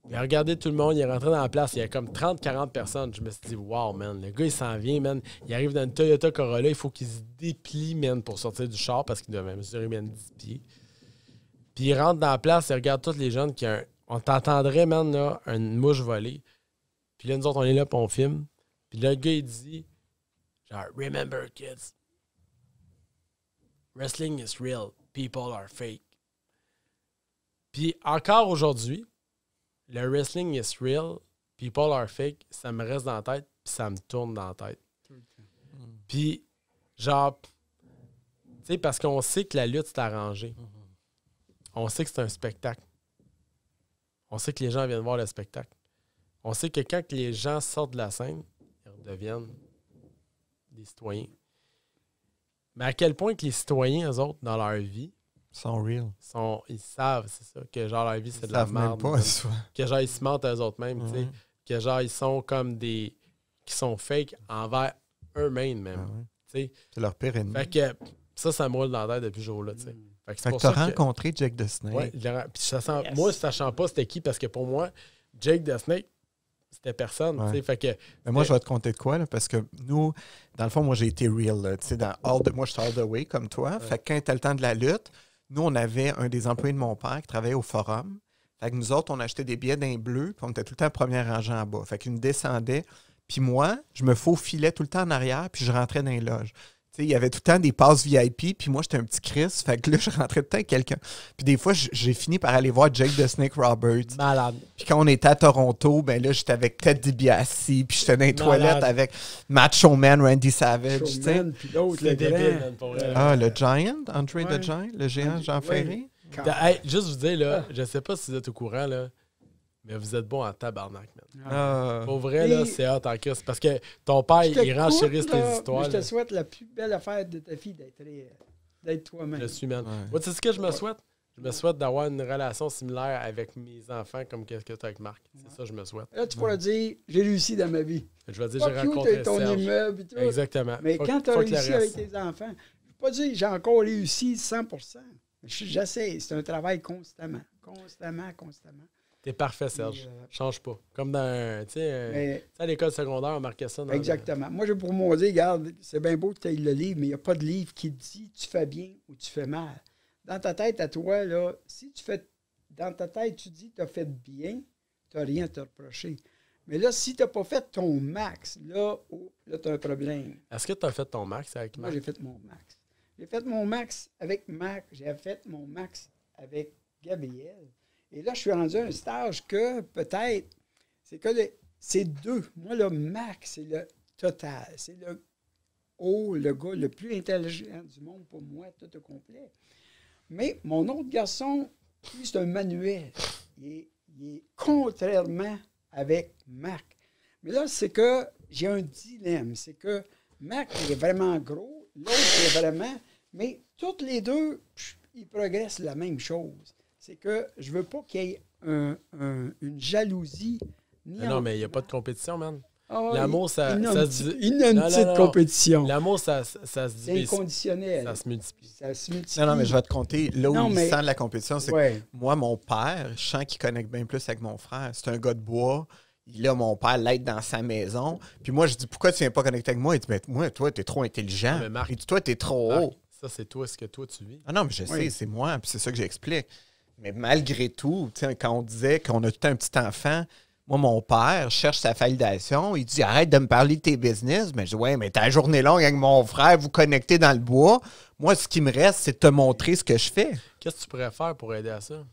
il a regardé tout le monde, il est rentré dans la place, il y a comme 30-40 personnes. Je me suis dit, wow, man, le gars, il s'en vient, man. Il arrive dans une Toyota Corolla, il faut qu'il se déplie, man, pour sortir du char parce qu'il devait mesurer, man, 10 pieds. Puis il rentre dans la place, il regarde tous les jeunes qui on t'entendrait, man, là, une mouche volée. Puis là, nous autres, on est là, puis on filme. Puis là, le gars, il dit, genre, remember, kids, wrestling is real. People are fake. Puis encore aujourd'hui, le wrestling is real, people are fake, ça me reste dans la tête, puis ça me tourne dans la tête. Puis, genre, tu sais, parce qu'on sait que la lutte, c'est arrangé. On sait que c'est un spectacle. On sait que les gens viennent voir le spectacle. On sait que quand les gens sortent de la scène, ils redeviennent des citoyens. Mais à quel point que les citoyens, eux autres, dans leur vie, sont real. Ils savent, c'est ça, que genre leur vie, c'est de la merde. Que genre, ils se mentent à eux-mêmes, tu sais. Que genre, ils sont comme qui sont fake envers eux-mêmes, même. C'est leur pire ennemi. Fait que ça me roule dans la tête depuis ce jour-là, tu sais. Fait que tu as rencontré Jake the Snake. Ouais, puis moi, sachant pas c'était qui, parce que pour moi, Jake the Snake, c'était personne. Ouais. Fait que, mais moi, je vais te conter de quoi, là, parce que nous, dans le fond, moi, j'ai été real. Moi, je suis all the way comme toi. Fait que quand était le temps de la lutte, nous, on avait un des employés de mon père qui travaillait au Forum. Fait que nous autres, on achetait des billets d'un bleu, puis on était tout le temps premier rangement en bas. Fait qu'ils nous descendaient. Puis moi, je me faufilais tout le temps en arrière, puis je rentrais dans les loges. il y avait tout le temps des passes VIP, puis moi, j'étais un petit Chris, fait que là, je rentrais tout le temps avec quelqu'un. Puis des fois, j'ai fini par aller voir Jake the Snake Roberts. Malade. Puis quand on était à Toronto, ben là, j'étais avec Ted DiBiase, puis j'étais dans les toilettes avec Macho Man, Randy Savage, tu sais. Puis l'autre, le débile, pour vrai. Le Giant, Andre the Giant, le géant Jean Ferré. Hey, juste vous dire, là, je sais pas si vous êtes au courant, là, mais vous êtes bon en tabarnak, man. Pour vrai, là, c'est hot en crise. Parce que ton père, il renchérisse tes histoires. Je te souhaite la plus belle affaire de ta fille d'être toi-même. Je suis, man. Moi, tu sais ce que je me souhaite? Je me souhaite d'avoir une relation similaire avec mes enfants comme qu'est-ce que tu as avec Marc. C'est ça que je me souhaite. Là, tu pourras dire, j'ai réussi dans ma vie. Je vais dire, j'ai rencontré ton Serge. Immeuble et tout. Exactement. Mais quand tu as réussi avec tes enfants, je ne peux pas dire, j'ai encore réussi 100%. J'essaie. C'est un travail constamment. T'es parfait, Serge. Change pas. Comme dans, tu sais, à l'école secondaire, on marquait ça. Exactement. Moi, j'ai pour moi dire, regarde, c'est bien beau que tu aies le livre, mais il n'y a pas de livre qui dit tu fais bien ou tu fais mal. Dans ta tête, à toi, là, si tu fais, dans ta tête, tu dis que tu as fait bien, tu n'as rien à te reprocher. Mais là, si tu n'as pas fait ton max, là tu as un problème. Est-ce que tu as fait ton max avec Marc? Moi, j'ai fait mon max. J'ai fait mon max avec Marc. J'ai fait mon max avec Gabriel. Et là, je suis rendu à un stage que peut-être, c'est deux. Moi, le max, c'est le total. C'est le gars le plus intelligent du monde pour moi, tout au complet. Mais mon autre garçon, lui, c'est un manuel. Il est contrairement avec Marc. Mais là, c'est que j'ai un dilemme. C'est que Marc, il est vraiment gros. L'autre, est vraiment... Mais tous les deux, ils progressent la même chose. C'est que je veux pas qu'il y ait une jalousie. Non, mais il n'y a pas de compétition, man. L'amour, ça se dit. Il y a une petite compétition. L'amour, ça se dit. C'est inconditionnel. Ça se multiplie. Non, mais je vais te compter. Là où il sent de la compétition, c'est que moi, mon père, je sens qu'il connecte bien plus avec mon frère. C'est un gars de bois. Là, mon père l'aide dans sa maison. Puis moi, je dis, pourquoi tu viens pas connecter avec moi? Il dit, mais moi, toi, t'es trop intelligent. Mais Marc, il dit, toi, t'es trop haut. Ça, c'est toi, ce que toi, tu vis. Ah non, mais je sais, c'est moi. Puis c'est ça que j'explique. Mais malgré tout, quand on disait qu'on a tout un petit enfant, moi, mon père cherche sa validation. Il dit, arrête de me parler de tes business. Mais je dis, ouais, mais ta journée longue avec mon frère, vous connectez dans le bois. Moi, ce qui me reste, c'est de te montrer ce que je fais. Qu'est-ce que tu pourrais faire pour aider à ça?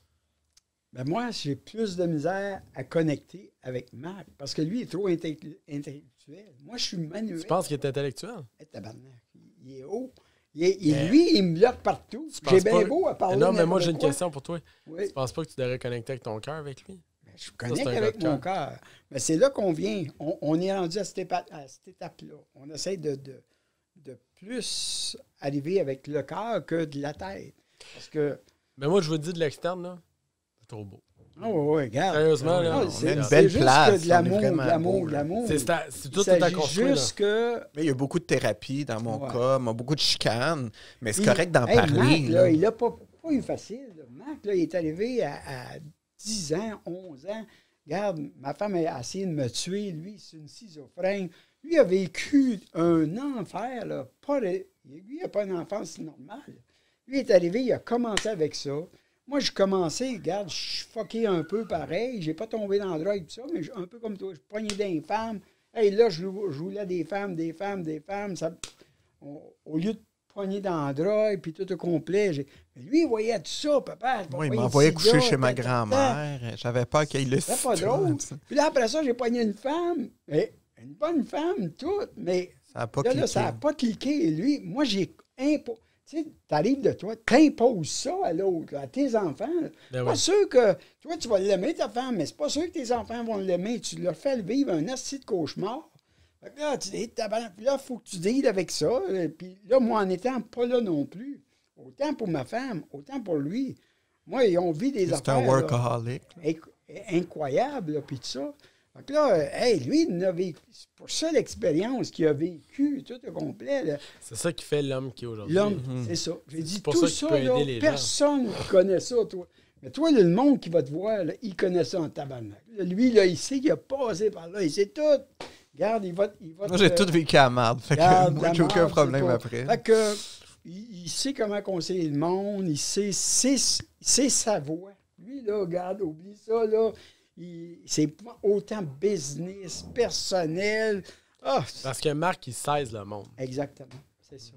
Ben moi, j'ai plus de misère à connecter avec Marc parce que lui, est trop intellectuel. Moi, je suis manuel. Tu penses qu'il est intellectuel? Tabarnak. Il est haut. Lui, il me bloque partout. J'ai bien beau à parler. Non, mais moi, j'ai une question pour toi. Oui. Tu penses pas que tu devrais connecter avec ton cœur avec lui? Ben, je connecte avec mon cœur. Mais c'est là qu'on vient. On est rendu à cette étape-là. On essaie de plus arriver avec le cœur que de la tête. Parce que... Mais moi, je vous dis de l'externe, là, c'est trop beau. Ah oui, regarde. Sérieusement, là, on a une belle place. C'est de l'amour. C'est tout à construire. Mais il y a beaucoup de thérapie dans mon cas, beaucoup de chicanes, mais c'est correct d'en parler. Marc, là, il n'a pas eu facile. Marc, là, il est arrivé à 10 ans, 11 ans. Regarde, ma femme a essayé de me tuer. Lui, c'est une schizophrène. Lui a vécu un enfer. Là. Lui, il n'a pas une enfance normale. Lui est arrivé, il a commencé avec ça. Moi, je commençais, regarde, je suis fucké un peu pareil. J'ai pas tombé dans le drogue et tout ça, mais un peu comme toi. Je pognais des femmes. Hey, là, je roulais des femmes. Ça, au lieu de pogner dans le drogue, puis tout au complet. Mais lui, il voyait tout ça, papa. Moi, il m'envoyait coucher chez ma grand-mère. J'avais peur qu'il le c'était pas drôle. Puis là, après ça, j'ai pogné une femme. Une bonne femme, toute. Mais ça n'a pas cliqué. Là, ça n'a pas cliqué. Et lui, moi, j'ai imposé. Tu sais, t'arrives de toi, t'imposes ça à l'autre, à tes enfants. C'est pas sûr que toi, tu vas l'aimer, ta femme, mais c'est pas sûr que tes enfants vont l'aimer. Tu leur fais vivre un assis de cauchemar. Fait que là, il faut que tu deals avec ça. Puis là, moi, en étant pas là non plus, autant pour ma femme, autant pour lui, moi, ils ont vu des affaires. C'est un workaholic. Incroyable, puis tout ça. Donc là, lui, il a vécu. C'est pour ça l'expérience qu'il a vécu, tout au complet. Là. C'est ça qui fait l'homme qui est aujourd'hui. L'homme, c'est ça. J'ai dit tout ça, là, personne ne connaît ça, toi. Mais toi, là, le monde qui va te voir, là, il connaît ça en tabarnak. Là, lui, là, il sait qu'il a passé par là, il sait tout. Regarde, il va moi, j'ai tout vécu à marde. Fait que moi, j'ai aucun problème après. Fait que, il sait comment conseiller le monde, il sait sa voix. Lui, là, regarde, oublie ça, là. C'est autant business, personnel. Parce que Marc, il saisit le monde. Exactement, c'est ça.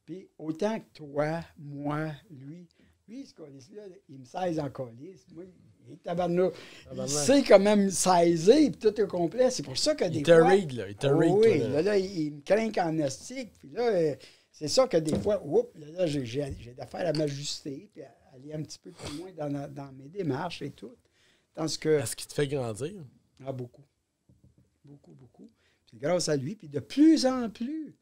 Puis autant que toi, moi, lui, ce colis-là, il me saise en colis. Moi, il est tabarnak. Il sait comment me saisir, puis tout est complet. C'est pour ça que des fois... Il te rig, oui, là, il me craint en astique. Puis là, c'est ça que des fois, là, j'ai d'affaires à m'ajuster, puis à aller un petit peu plus loin dans mes démarches et tout. Est-ce qu'il te fait grandir? Ah, beaucoup. Beaucoup, beaucoup. Puis grâce à lui, puis de plus en plus,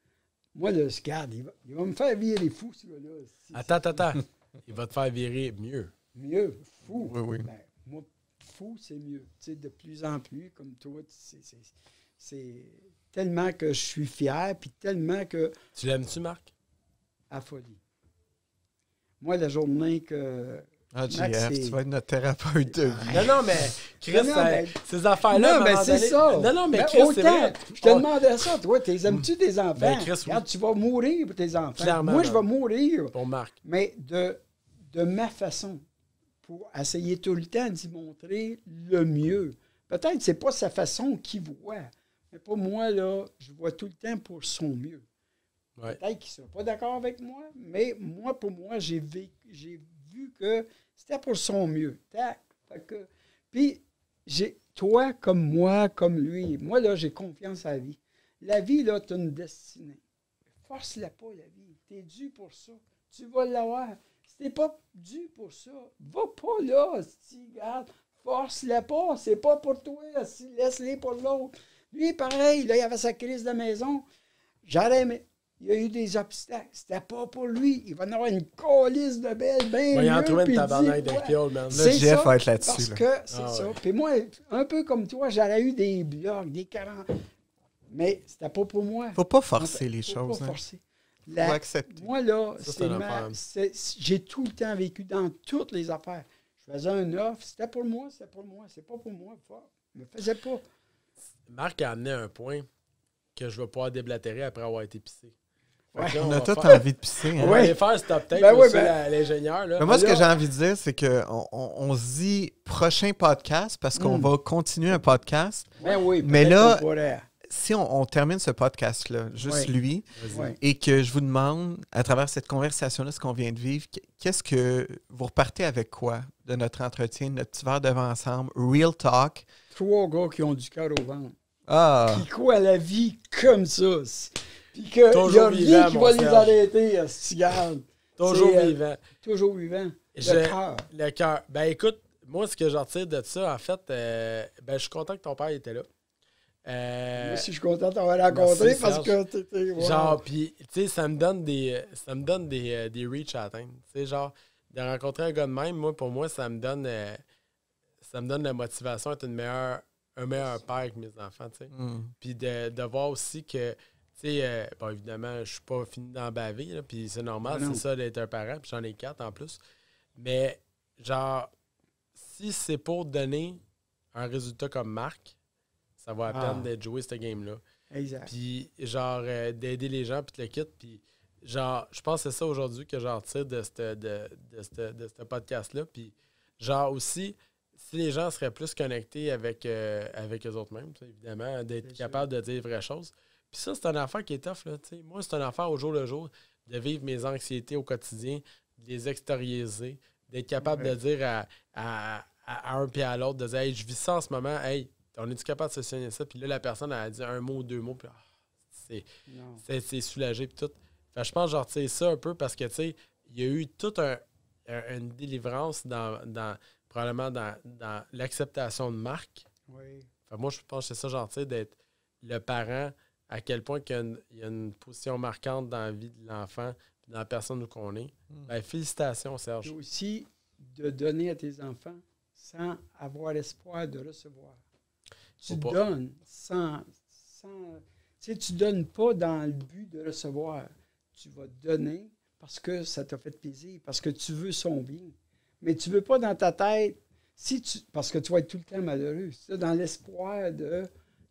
moi, le regarde, il va me faire virer fou, ce gars-là. Attends. Il va te faire virer mieux. Mieux? Fou? Oui. Ben, moi, fou, c'est mieux. Tu sais, de plus en plus, comme toi, c'est tellement que je suis fier, puis tellement que... Tu l'aimes-tu, Marc? À folie. Moi, la journée que... JF, tu vas être notre thérapeute de vie. Non, mais Chris, ces affaires-là... Non, mais c'est ça. Non, mais Chris, c'est vrai. Je te demandais ça, toi, aimes-tu tes enfants? Ben, Chris, regarde, tu vas mourir pour tes enfants. Clairement, moi, je vais mourir. Pour Marc. Mais de ma façon, pour essayer tout le temps d'y montrer le mieux. Peut-être que c'est pas sa façon qu'il voit. Mais pour moi, là, je vois tout le temps pour son mieux. Ouais. Peut-être qu'il ne sera pas d'accord avec moi, mais moi, pour moi, j'ai vu que c'était pour son mieux. Tac. Puis, toi, comme moi, comme lui, moi, là, j'ai confiance à la vie. La vie, là, tu as une destinée. Force-la pas, la vie. Tu es dû pour ça. Tu vas l'avoir. Si tu n'es pas dû pour ça, va pas là. Si, regarde, force-la pas. C'est pas pour toi. Si, laisse-les pour l'autre. Lui, pareil, là, il avait sa crise de maison. J'aurais aimé. Il y a eu des obstacles. C'était pas pour lui. Il va en avoir une colisse de belles, bien il en trouve une tabarnak de piole, man. Là, Jeff va être là-dessus. Parce que c'est ça. Puis moi, un peu comme toi, j'aurais eu des blocs, des 40. Mais c'était pas pour moi. Faut pas forcer les choses. Faut pas forcer. Faut accepter. Moi, là, j'ai tout le temps vécu dans toutes les affaires. Je faisais un offre. C'était pour moi. C'est pas pour moi. Je ne le faisais pas. Marc a amené un point que je vais pouvoir déblatérer après avoir été pissé. Ouais, on a tous envie de pisser. Hein? On va aller faire ce top 10 l'ingénieur. Là. Mais moi, ce que j'ai envie de dire, c'est qu'on se dit prochain podcast parce qu'on va continuer un podcast. Ben oui, mais là, si on termine ce podcast-là, juste lui, et que je vous demande, à travers cette conversation-là, ce qu'on vient de vivre, qu'est-ce que vous repartez avec quoi de notre entretien, notre petit verre devant ensemble, real talk? 3 gars qui ont du cœur au ventre. Ah! Qui croient à la vie comme ça. Puis qu'il n'y a rien qui va les arrêter, garde. Toujours vivant. Toujours vivant. Le cœur. Ben écoute, moi, ce que j'en retire de ça, en fait, je suis content que ton père était là. Moi aussi, je suis content de t'avoir rencontré parce que t'étais... Wow. Genre, puis, tu sais, ça me donne des reach à atteindre. Tu sais, genre, de rencontrer un gars de même, pour moi, ça me donne la motivation d'être un meilleur père avec mes enfants, tu sais. Puis de voir aussi que, tu sais, bon, évidemment, je suis pas fini d'en baver, puis c'est normal, c'est ça d'être un parent, puis j'en ai 4 en plus. Mais, genre, si c'est pour donner un résultat comme Marc, ça vaut la peine d'être joué cette game-là. Exact. Puis, genre, d'aider les gens, puis te le quitte. Puis, genre, je pense que c'est ça aujourd'hui que j'en retire de ce podcast-là. Puis, genre, aussi, si les gens seraient plus connectés avec eux autres mêmes, évidemment, d'être capables de dire les vraies choses. Puis ça, c'est une affaire qui est tough, là. T'sais. Moi, c'est une affaire au jour le jour de vivre mes anxiétés au quotidien, de les extérioriser, d'être capable de dire à un puis à l'autre, de dire « Hey, je vis ça en ce moment, hey, on est-tu capable de solutionner ça? » Puis là, la personne, elle a dit un mot ou 2 mots, puis c'est soulagé, puis tout. Fait, je pense que j'en retire ça un peu parce que, tu sais, il y a eu toute une délivrance probablement dans l'acceptation de Marc. Oui. Fait, moi, je pense que c'est ça, j'en retire, d'être le parent, à quel point il y a une position marquante dans la vie de l'enfant, puis dans la personne où qu'on est. Ben, félicitations, Serge. Et aussi de donner à tes enfants sans avoir l'espoir de recevoir. Tu donnes sans tu sais, tu donnes pas dans le but de recevoir. Tu vas donner parce que ça t'a fait plaisir, parce que tu veux son bien. Mais tu veux pas dans ta tête, parce que tu vas être tout le temps malheureux. C'est dans l'espoir de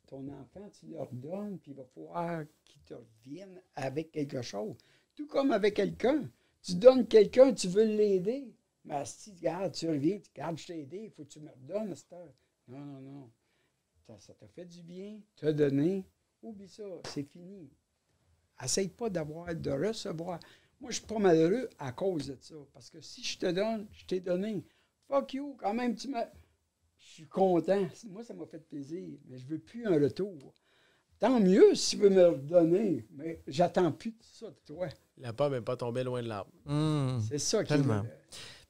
ton enfant, tu leur donnes, puis il va falloir qu'il te revienne avec quelque chose. Tout comme avec quelqu'un. Tu donnes quelqu'un, tu veux l'aider. Mais si, regarde, tu reviens, je t'ai aidé, il faut que tu me redonnes à cette heure. Non. Ça t'a fait du bien, t'as donné. Oublie ça, c'est fini. Essaye pas de recevoir. Moi, je suis pas malheureux à cause de ça. Parce que si je te donne, je t'ai donné. Fuck you, quand même, tu m'as... Je suis content. Moi, ça m'a fait plaisir, mais je veux plus un retour. Tant mieux si tu veux me le donner, mais j'attends plus de ça de toi. La pomme n'est pas tombée loin de l'arbre. C'est ça qui tellement.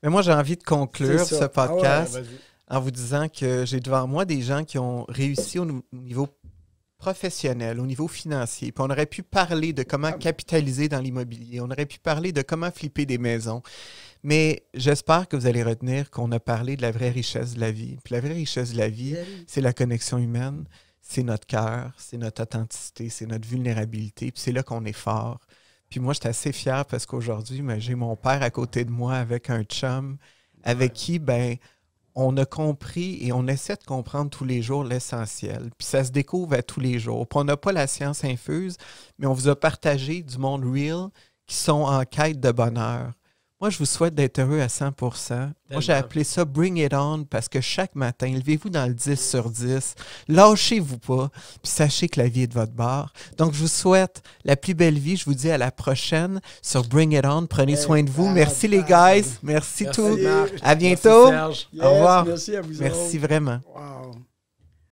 Mais moi, j'ai envie de conclure ce podcast en vous disant que j'ai devant moi des gens qui ont réussi au niveau professionnel, au niveau financier. Puis on aurait pu parler de comment capitaliser dans l'immobilier. On aurait pu parler de comment flipper des maisons. Mais j'espère que vous allez retenir qu'on a parlé de la vraie richesse de la vie. Puis la vraie richesse de la vie, c'est la connexion humaine, c'est notre cœur, c'est notre authenticité, c'est notre vulnérabilité. Puis c'est là qu'on est fort. Puis moi, j'étais assez fier parce qu'aujourd'hui, j'ai mon père à côté de moi avec un chum avec qui, on a compris et on essaie de comprendre tous les jours l'essentiel. Puis ça se découvre à tous les jours. Puis on n'a pas la science infuse, mais on vous a partagé du monde real qui sont en quête de bonheur. Moi, je vous souhaite d'être heureux à 100%. Moi, j'ai appelé ça « Bring it on » parce que chaque matin, levez-vous dans le 10 sur 10. Lâchez-vous pas, puis sachez que la vie est de votre bord. Donc, je vous souhaite la plus belle vie. Je vous dis à la prochaine sur « Bring it on ». Prenez soin de vous. Merci les guys. Merci tous. À bientôt. Merci, Serge. Au revoir. Merci à vous. Merci vraiment. Wow.